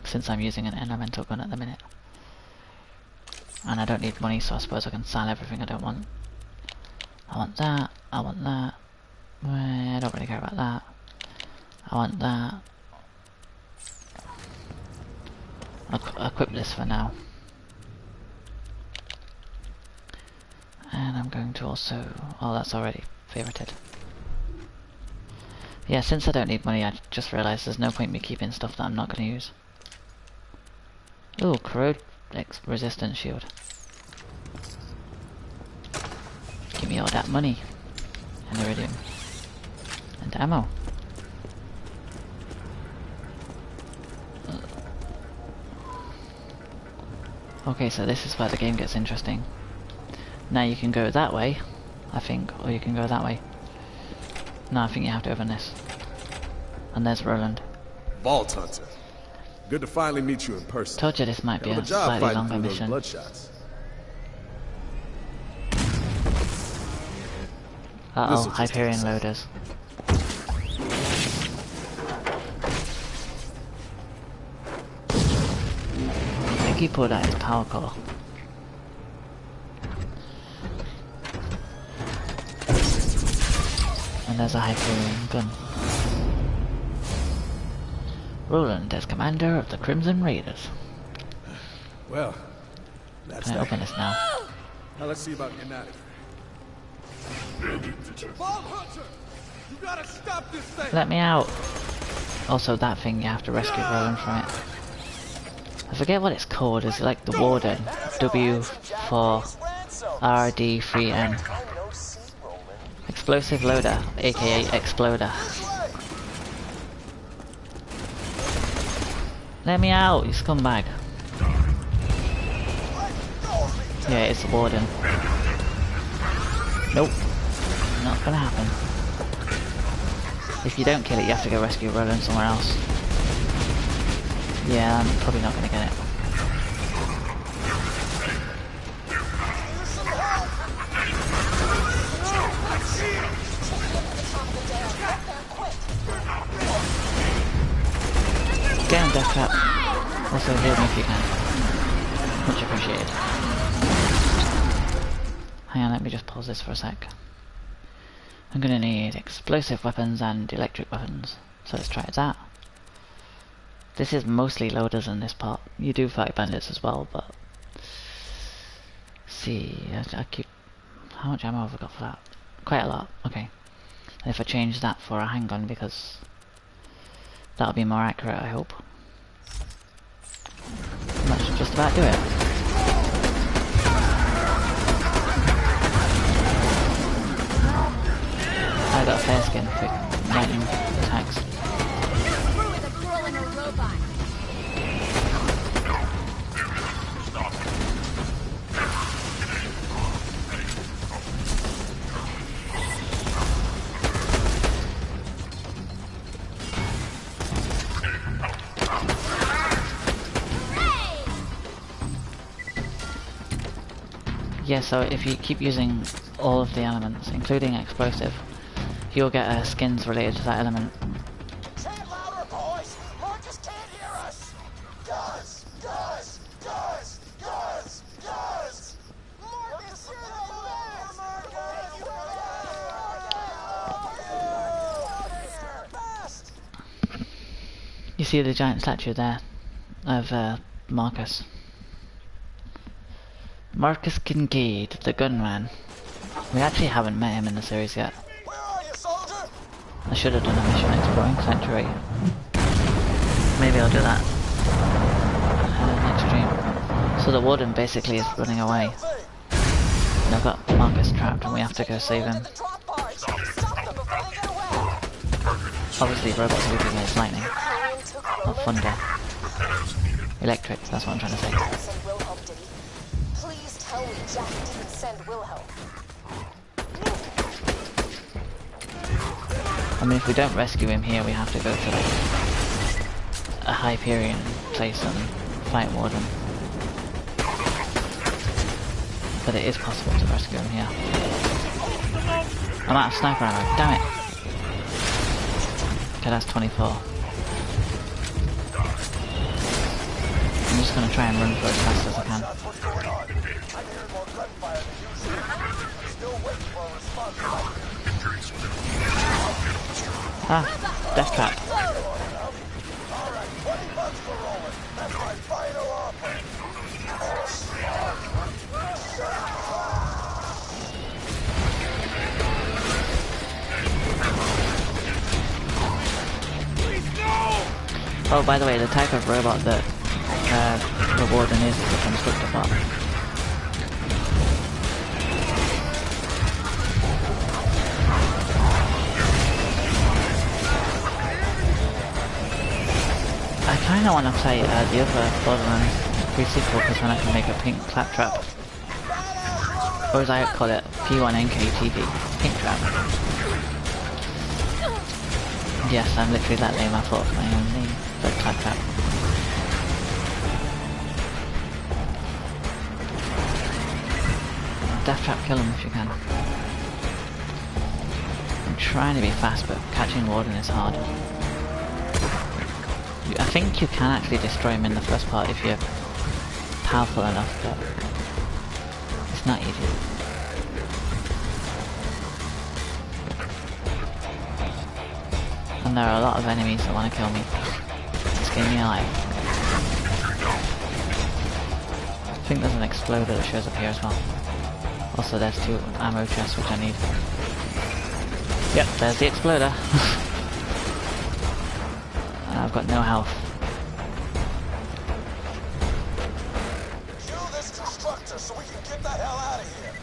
since I'm using an elemental gun at the minute. And I don't need money, so I suppose I can sell everything I don't want. I want that, I want that. I don't really care about that. I want that. I'll equip this for now. And I'm going to also... Oh, that's already favorited. Yeah, since I don't need money, I just realised there's no point in me keeping stuff that I'm not going to use. Ooh, corrode resistance shield. Give me all that money. And iridium. And ammo. Okay, so this is where the game gets interesting. Now you can go that way, I think, or you can go that way. No, I think you have to open this. And there's Roland. Vault Hunter. Good to finally meet you in person. Told you this might be a slightly longer mission. Uh-oh, Hyperion loaders. I think he pulled out his power core. And there's a Hyperion gun. Roland as commander of the Crimson Raiders. Well, that's Can I open this now? Now let's see about getting out of here. Vault Hunter! You gotta stop this thing! Let me out! Also, that thing, you have to rescue Roland from it. I forget what it's called, it's like the Warden. W4RD3N. Explosive loader, aka Exploder. Let me out, you scumbag. Yeah, it's the Warden. Nope. Not gonna happen. If you don't kill it, you have to go rescue Roland somewhere else. Yeah, I'm probably not gonna get it. Get him, Death Trap. Also heal me if you can. Much appreciated. Hang on, let me just pause this for a sec. I'm gonna need explosive weapons and electric weapons. So let's try that. This is mostly loaders in this part. You do fight bandits as well, but... See, I keep... How much ammo have I got for that? Quite a lot, okay. And if I change that for a handgun, because... That'll be more accurate, I hope. That should just about do it. I got a fair skin for lightning attacks. Yeah, so if you keep using all of the elements, including explosive, you'll get skins related to that element. Chant louder, boys! Marcus can't hear us! Guys! Guys! Guys! Guys! Guys! Marcus, you're the best! Marcus! You're the best! You see the giant statue there of Marcus. Marcus Kincaid, the gunman. We actually haven't met him in the series yet. Where are you, soldier? I should have done a mission exploring Sanctuary. Maybe I'll do that next stream. So the warden basically is running away. And I've got Marcus trapped and we have to go save him. Obviously robots are using his lightning. Or thunder. Electric, that's what I'm trying to say. Please tell me Jack didn't send Wilhelm. I mean, if we don't rescue him here, we have to go to like a Hyperion place and fight Warden. But it is possible to rescue him here. I'm out of sniper ammo, damn it! Okay, that's 24. I'm just gonna try and run for as fast as I can. Ah, death trap. Oh, by the way, the type of robot that the Warden is the constructor bot. I kinda wanna play the other Borderlands pre-sequel because then I can make a pink claptrap. Or as I call it, P1NKTV, pink trap. Yes, I'm literally that lame, I thought of my own name, the claptrap. Death trap, kill him if you can. I'm trying to be fast, but catching Warden is hard. I think you can actually destroy him in the first part if you're powerful enough, but it's not easy. And there are a lot of enemies that want to kill me. Just get me alive. I think there's an exploder that shows up here as well. Also there's 2 ammo chests which I need. Yep, there's the exploder. I've got no health. Kill this constructor so we can get the hell out of here.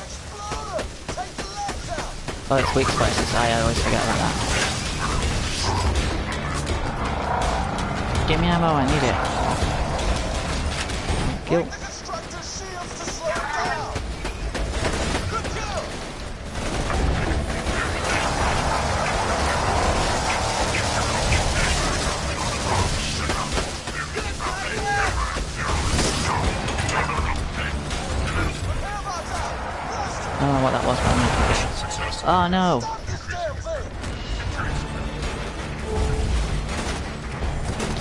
Exploder! Take the legs out! Oh, it's weak spot, I always forget about that. Give me ammo, I need it. Kill. I don't know what that was, but I'm gonna pick it. Oh no!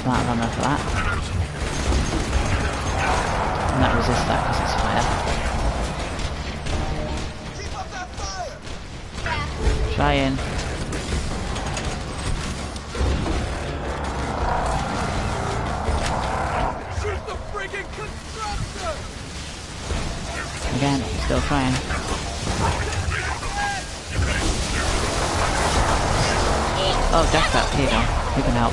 I'm out of ammo for that. And that resists that because it's fire. Trying. Shoot the friggin' constructor! Again, still trying. Oh, death trap, here you go. You can help.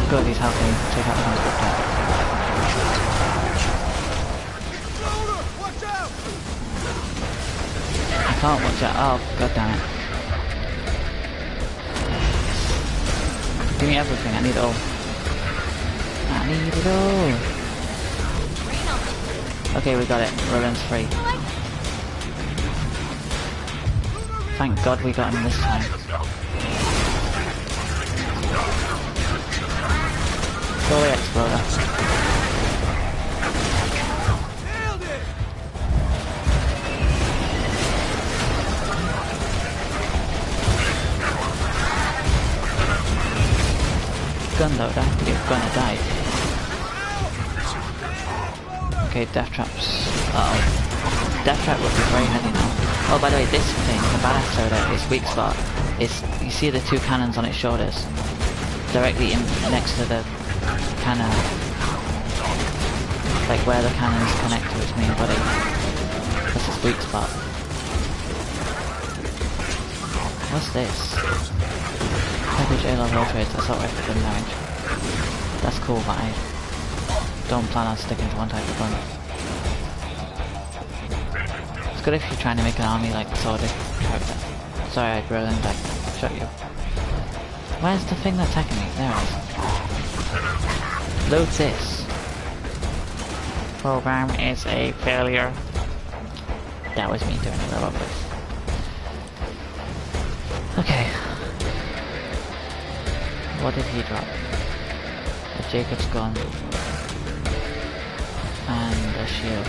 Good, he's helping take out the constructor. Watch out! I can't watch out. Oh, god damn it. Give me everything, I need it all. I need it all. Okay, we got it. Roland's free. Thank God we got him this time. Go away, Exploder. Nailed it! Gun loader, you're gonna die. Okay, death traps. Uh-oh. Death trap would be very handy now. Oh, by the way, this thing, the badass loader, its weak spot is, you see the two cannons on its shoulders? Directly next to the cannon. Like where the cannons connect to its main body. That's its weak spot. What's this? Package A-level upgrades, assault rifle gun damage. That's cool, but I don't plan on sticking to one type of gun. It's good if you're trying to make an army like Sword character. Sorry, Roland, I shot you. Where's the thing that's attacking me? There it is. Load this. Program is a failure. That was me doing a little bit. Okay. What did he drop? A Jacob's gun. And a shield.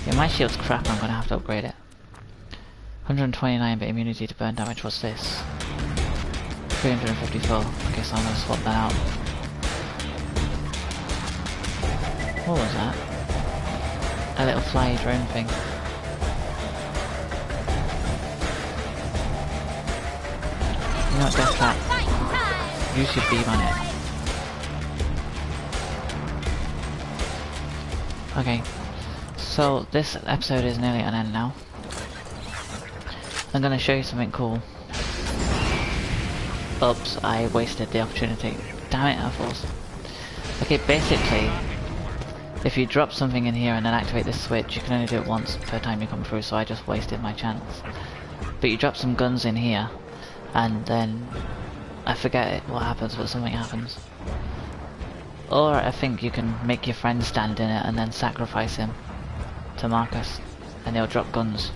Yeah, my shield's crap, I'm gonna have to upgrade it. 129 but immunity to burn damage, what's this? 354, okay, so I'm gonna swap that out. What was that? A little fly drone thing. You know what, Death Trap? Use your beam on it. Okay, so this episode is nearly at an end now. I'm gonna show you something cool. Oops, I wasted the opportunity. Damn it, Apples. Okay, basically, if you drop something in here and then activate this switch, you can only do it once per time you come through, so I just wasted my chance. But you drop some guns in here, and then I forget what happens, but something happens. Or I think you can make your friend stand in it and then sacrifice him to Marcus, and they'll drop guns.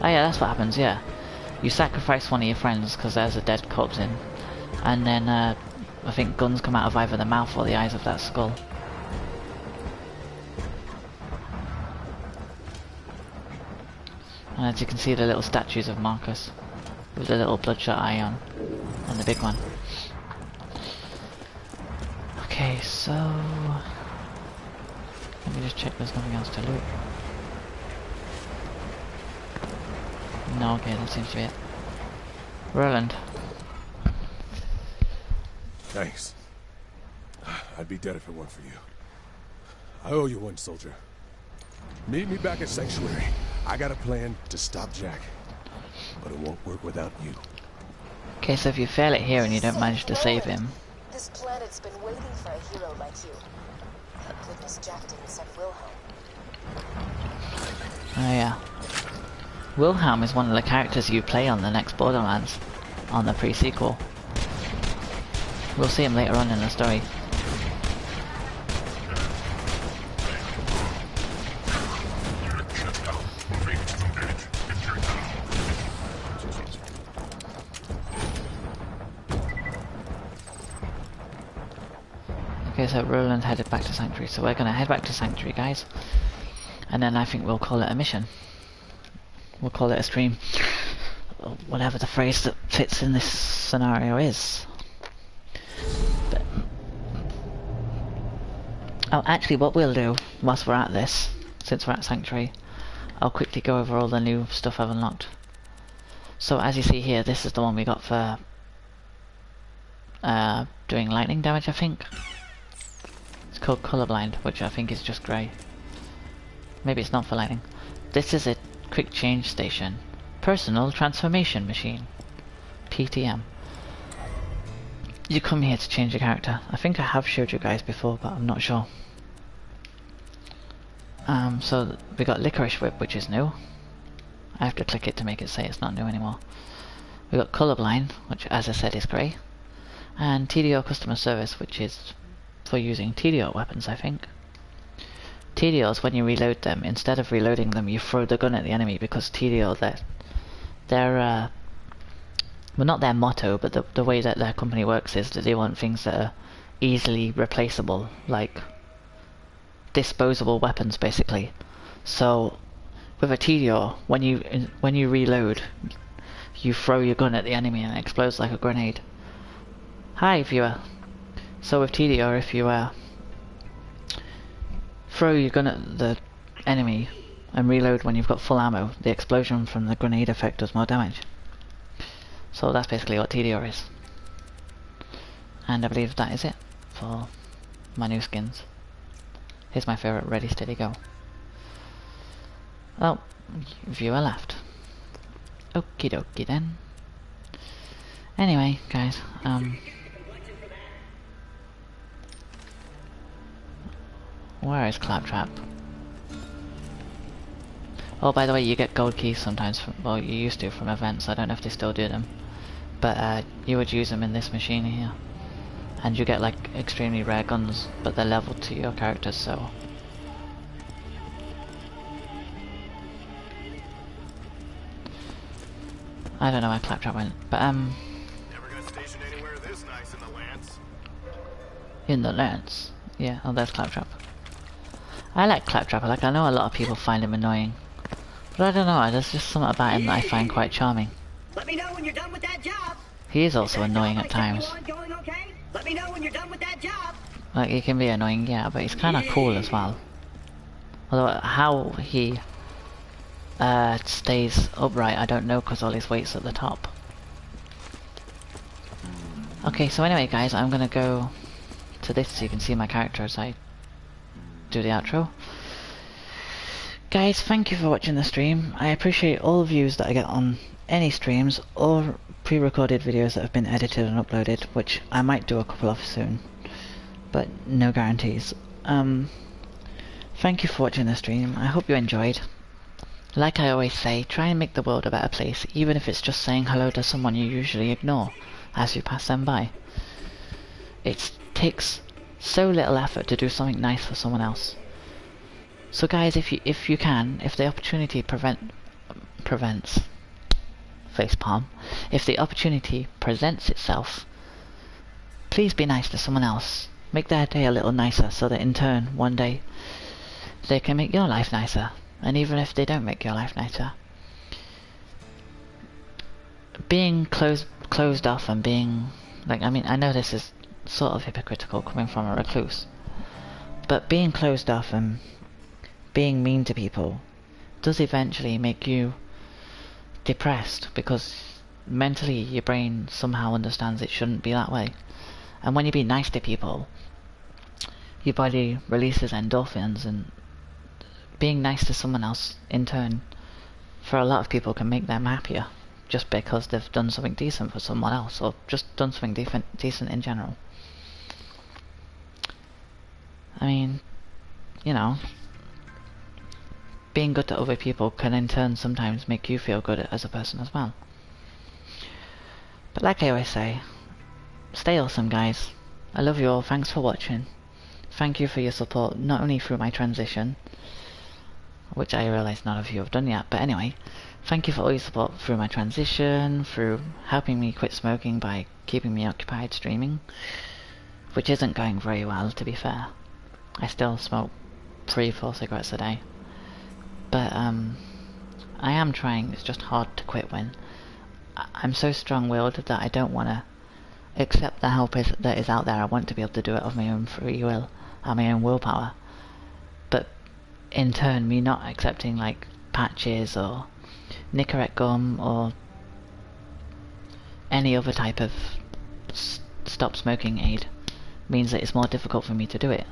Oh yeah, that's what happens, yeah. You sacrifice one of your friends because there's a dead corpse in, and then I think guns come out of either the mouth or the eyes of that skull. And as you can see, the little statues of Marcus with the little bloodshot eye on, and the big one. Okay, so let me just check there's nothing else to loot. No, okay, that seems to be it. Roland. Thanks. I'd be dead if it weren't for you. I owe you one, soldier. Meet me back at Sanctuary. I got a plan to stop Jack, but it won't work without you. Okay, so if you fail it here and you don't manage to save him... This planet's been waiting for a hero like you. Thank goodness Jack didn't send Wilhelm. Oh yeah. Wilhelm is one of the characters you play on the next Borderlands, on the pre-sequel. We'll see him later on in the story. Okay, so Roland headed back to Sanctuary, so we're gonna head back to Sanctuary, guys. And then I think we'll call it a mission. We'll call it a stream. Whatever the phrase that fits in this scenario is. But oh, actually what we'll do, whilst we're at this, since we're at Sanctuary, I'll quickly go over all the new stuff I've unlocked. So as you see here, this is the one we got for doing lightning damage, I think. It's called Colorblind, which I think is just grey. Maybe it's not for lightning. This is a quick change station. Personal transformation machine. PTM. You come here to change your character. I think I have showed you guys before, but I'm not sure. So we got Licorice Whip, which is new. I have to click it to make it say it's not new anymore. We got Colorblind, which as I said is grey. And TDO Customer Service, which is for using TDO weapons, I think. TDRs, when you reload them, instead of reloading them, you throw the gun at the enemy, because TDR, their well, not their motto, but the way that their company works is that they want things that are easily replaceable, like disposable weapons, basically. So with a TDR, when you reload, you throw your gun at the enemy and it explodes like a grenade. Hi, viewer. So with TDR, if you throw your gun at the enemy and reload when you've got full ammo, the explosion from the grenade effect does more damage. So that's basically what TDR is. And I believe that is it for my new skins. Here's my favourite, Ready Steady Go. Oh, viewer left. Okie dokie then. Anyway, guys, where is Claptrap? Oh, by the way, you get gold keys sometimes from, well, you used to from events. I don't know if they still do them. But you would use them in this machine here. And you get like extremely rare guns, but they're leveled to your characters, so... I don't know where Claptrap went, but Never gonna station anywhere this nice in the Lance. in the Lance. Yeah, oh, there's Claptrap. I like Claptrap. Like, I know a lot of people find him annoying, but I don't know, there's just something about him that I find quite charming. Let me know when you're done with that job. He is also annoying at times. Going okay? Let me know when you're done with that job. Like, he can be annoying, yeah, but he's kind of cool as well. Although, how he stays upright, I don't know, because all his weight's at the top. Okay, so anyway, guys, I'm gonna go to this so you can see my character as I do the outro. Guys, thank you for watching the stream. I appreciate all the views that I get on any streams or pre-recorded videos that have been edited and uploaded, which I might do a couple of soon, but no guarantees. Thank you for watching the stream. I hope you enjoyed. Like I always say, try and make the world a better place, even if it's just saying hello to someone you usually ignore as you pass them by. It takes so little effort to do something nice for someone else. So guys, if you can, if the opportunity prevents facepalm, if the opportunity presents itself, please be nice to someone else. Make their day a little nicer, so that in turn, one day, they can make your life nicer. And even if they don't make your life nicer, being closed off and being, like, I mean, I know this is sort of hypocritical coming from a recluse, but being closed off and being mean to people does eventually make you depressed, because mentally your brain somehow understands it shouldn't be that way. And when you be nice to people, your body releases endorphins, and being nice to someone else in turn, for a lot of people, can make them happier, just because they've done something decent for someone else, or just done something decent in general. I mean, you know, being good to other people can in turn sometimes make you feel good as a person as well. But like I always say, stay awesome, guys. I love you all. Thanks for watching. Thank you for your support, not only through my transition, which I realise none of you have done yet, but anyway, thank you for all your support through my transition, through helping me quit smoking by keeping me occupied streaming, which isn't going very well, to be fair. I still smoke 3-4 cigarettes a day. But I am trying. It's just hard to quit when I'm so strong-willed that I don't want to accept the help that is out there. I want to be able to do it of my own free will, and my own willpower. But in turn, me not accepting like patches or Nicorette gum or any other type of stop smoking aid means that it's more difficult for me to do it.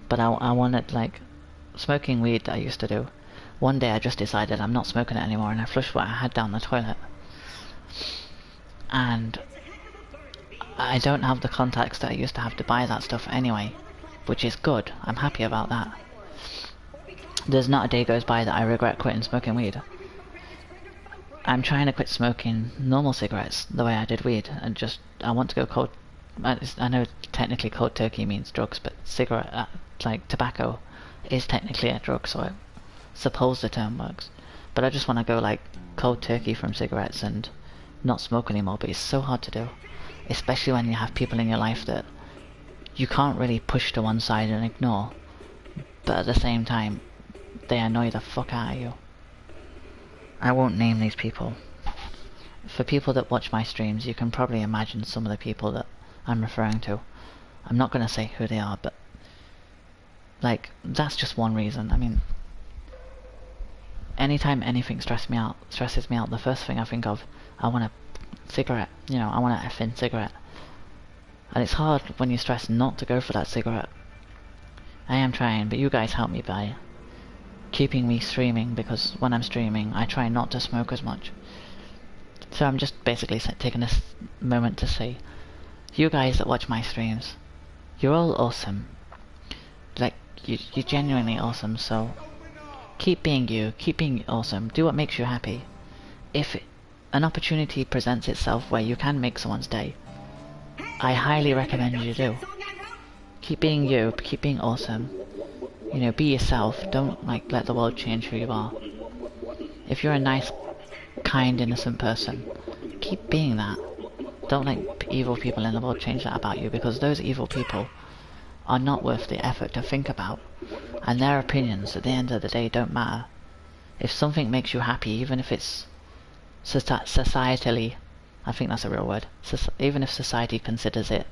But I wanted, like, smoking weed that I used to do. One day I just decided I'm not smoking it anymore, and I flushed what I had down the toilet. And I don't have the contacts that I used to have to buy that stuff anyway, which is good. I'm happy about that. There's not a day goes by that I regret quitting smoking weed. I'm trying to quit smoking normal cigarettes the way I did weed, and just, I want to go cold. I know technically cold turkey means drugs, but cigarette, like tobacco, is technically a drug, so I suppose the term works. But I just want to go like cold turkey from cigarettes and not smoke anymore, but it's so hard to do. Especially when you have people in your life that you can't really push to one side and ignore, but at the same time, they annoy the fuck out of you. I won't name these people. For people that watch my streams, you can probably imagine some of the people that I'm referring to. I'm not going to say who they are, but like, that's just one reason. I mean, anytime anything stresses me out, the first thing I think of, I want a cigarette. You know, I want an effing cigarette. And it's hard when you're stressed not to go for that cigarette. I am trying, but you guys help me by keeping me streaming, because when I'm streaming, I try not to smoke as much. So I'm just basically taking this moment to say, you guys that watch my streams, you're all awesome. Like, you're genuinely awesome, so keep being you, keep being awesome, do what makes you happy. If an opportunity presents itself where you can make someone's day, I highly recommend you do. Keep being you, keep being awesome. You know, be yourself, don't like let the world change who you are. If you're a nice, kind, innocent person, keep being that. Don't let evil people in the world change that about you, because those evil people are not worth the effort to think about, and their opinions at the end of the day don't matter. If something makes you happy, even if it's societally, I think that's a real word, even if society considers it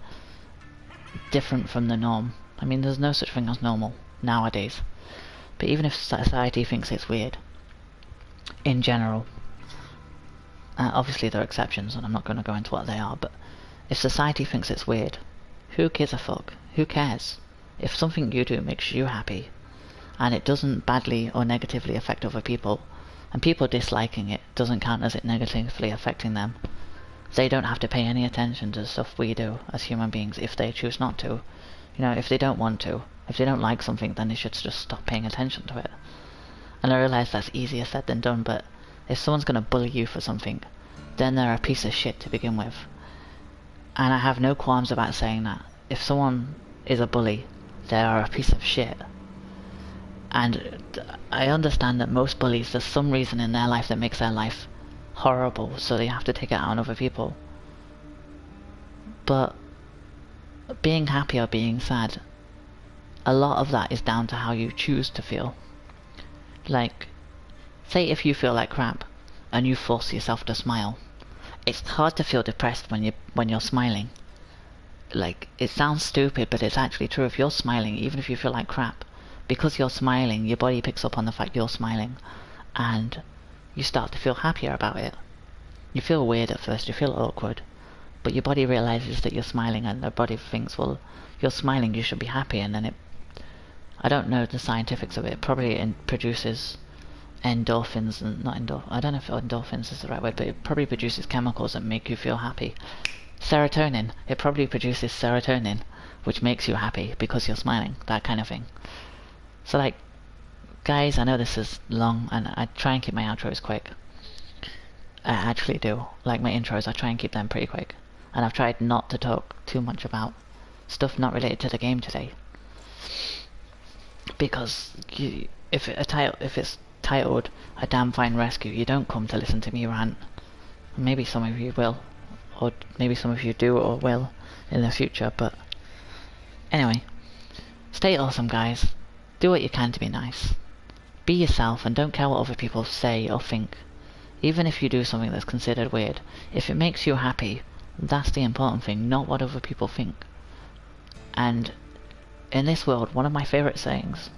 different from the norm. I mean, there's no such thing as normal nowadays, but even if society thinks it's weird, in general, obviously there are exceptions, and I'm not going to go into what they are, but if society thinks it's weird, who gives a fuck? Who cares? If something you do makes you happy, and it doesn't badly or negatively affect other people, and people disliking it doesn't count as it negatively affecting them, they don't have to pay any attention to the stuff we do as human beings if they choose not to. You know, if they don't want to, if they don't like something, then they should just stop paying attention to it. And I realise that's easier said than done, but if someone's going to bully you for something, then they're a piece of shit to begin with. And I have no qualms about saying that. If someone is a bully, they are a piece of shit. And I understand that most bullies, there's some reason in their life that makes their life horrible, so they have to take it out on other people. But being happy or being sad, a lot of that is down to how you choose to feel. Like, say if you feel like crap and you force yourself to smile, it's hard to feel depressed when you're smiling. Like, it sounds stupid, but it's actually true. If you're smiling, even if you feel like crap, because you're smiling, your body picks up on the fact you're smiling, and you start to feel happier about it. You feel weird at first, you feel awkward, but your body realizes that you're smiling, and the body thinks, well, you're smiling, you should be happy, and then it, I don't know the scientifics of it, probably produces endorphins, and I don't know if endorphins is the right word, but it probably produces chemicals that make you feel happy. Serotonin, it probably produces serotonin, which makes you happy because you're smiling, that kind of thing. So like, guys, I know this is long, and I try and keep my outros quick. I actually do. Like my intros, I try and keep them pretty quick. And I've tried not to talk too much about stuff not related to the game today. Because if it's titled A Damn Fine Rescue, you don't come to listen to me rant. Maybe some of you will, or maybe some of you do or will in the future, but anyway, stay awesome, guys. Do what you can to be nice. Be yourself and don't care what other people say or think. Even if you do something that's considered weird, if it makes you happy, that's the important thing, not what other people think. And in this world, one of my favourite sayings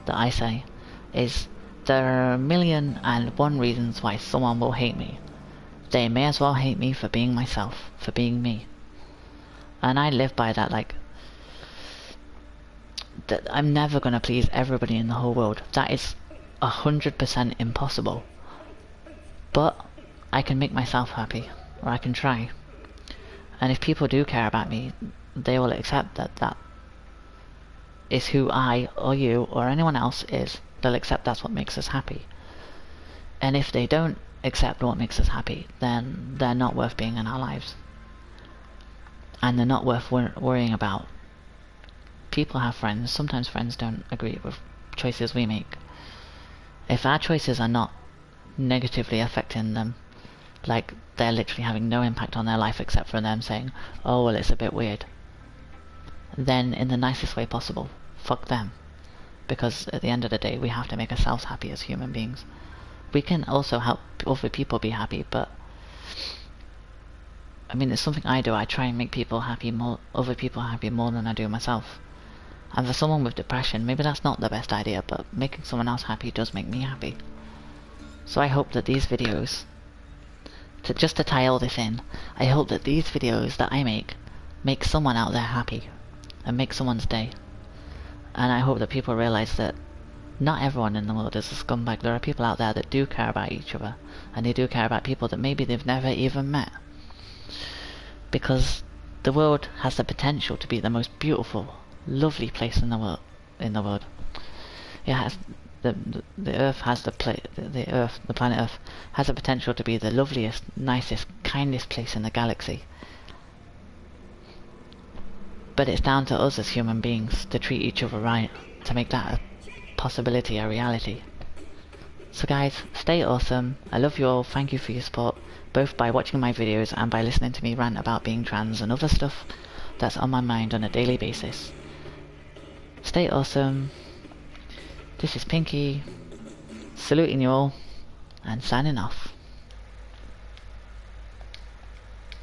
that I say is, there are 1,000,001 reasons why someone will hate me. They may as well hate me for being myself, for being me. And I live by that, like, that I'm never going to please everybody in the whole world. That is 100% impossible. But I can make myself happy, or I can try. And if people do care about me, they will accept that that is who I, or you, or anyone else is. They'll accept that's what makes us happy. And if they don't accept what makes us happy, then they're not worth being in our lives. And they're not worth worrying about. People have friends. Sometimes friends don't agree with choices we make. If our choices are not negatively affecting them, like they're literally having no impact on their life except for them saying, oh well, it's a bit weird, then in the nicest way possible, fuck them. Because at the end of the day, we have to make ourselves happy as human beings. We can also help other people be happy, but I mean, it's something I do. I try and make people happy more, other people happy more than I do myself. And for someone with depression, maybe that's not the best idea, but making someone else happy does make me happy. So I hope that these videos, just to tie all this in, I hope that these videos that I make someone out there happy and make someone's day. And I hope that people realize that not everyone in the world is a scumbag. There are people out there that do care about each other, and they do care about people that maybe they've never even met. Because the world has the potential to be the most beautiful, lovely place in the world. It has the Earth has the planet Earth has the potential to be the loveliest, nicest, kindest place in the galaxy. But it's down to us as human beings to treat each other right, to make that a possibility, a reality. So guys, stay awesome. I love you all. Thank you for your support, both by watching my videos and by listening to me rant about being trans and other stuff that's on my mind on a daily basis. Stay awesome. This is Pinky, saluting you all, and signing off.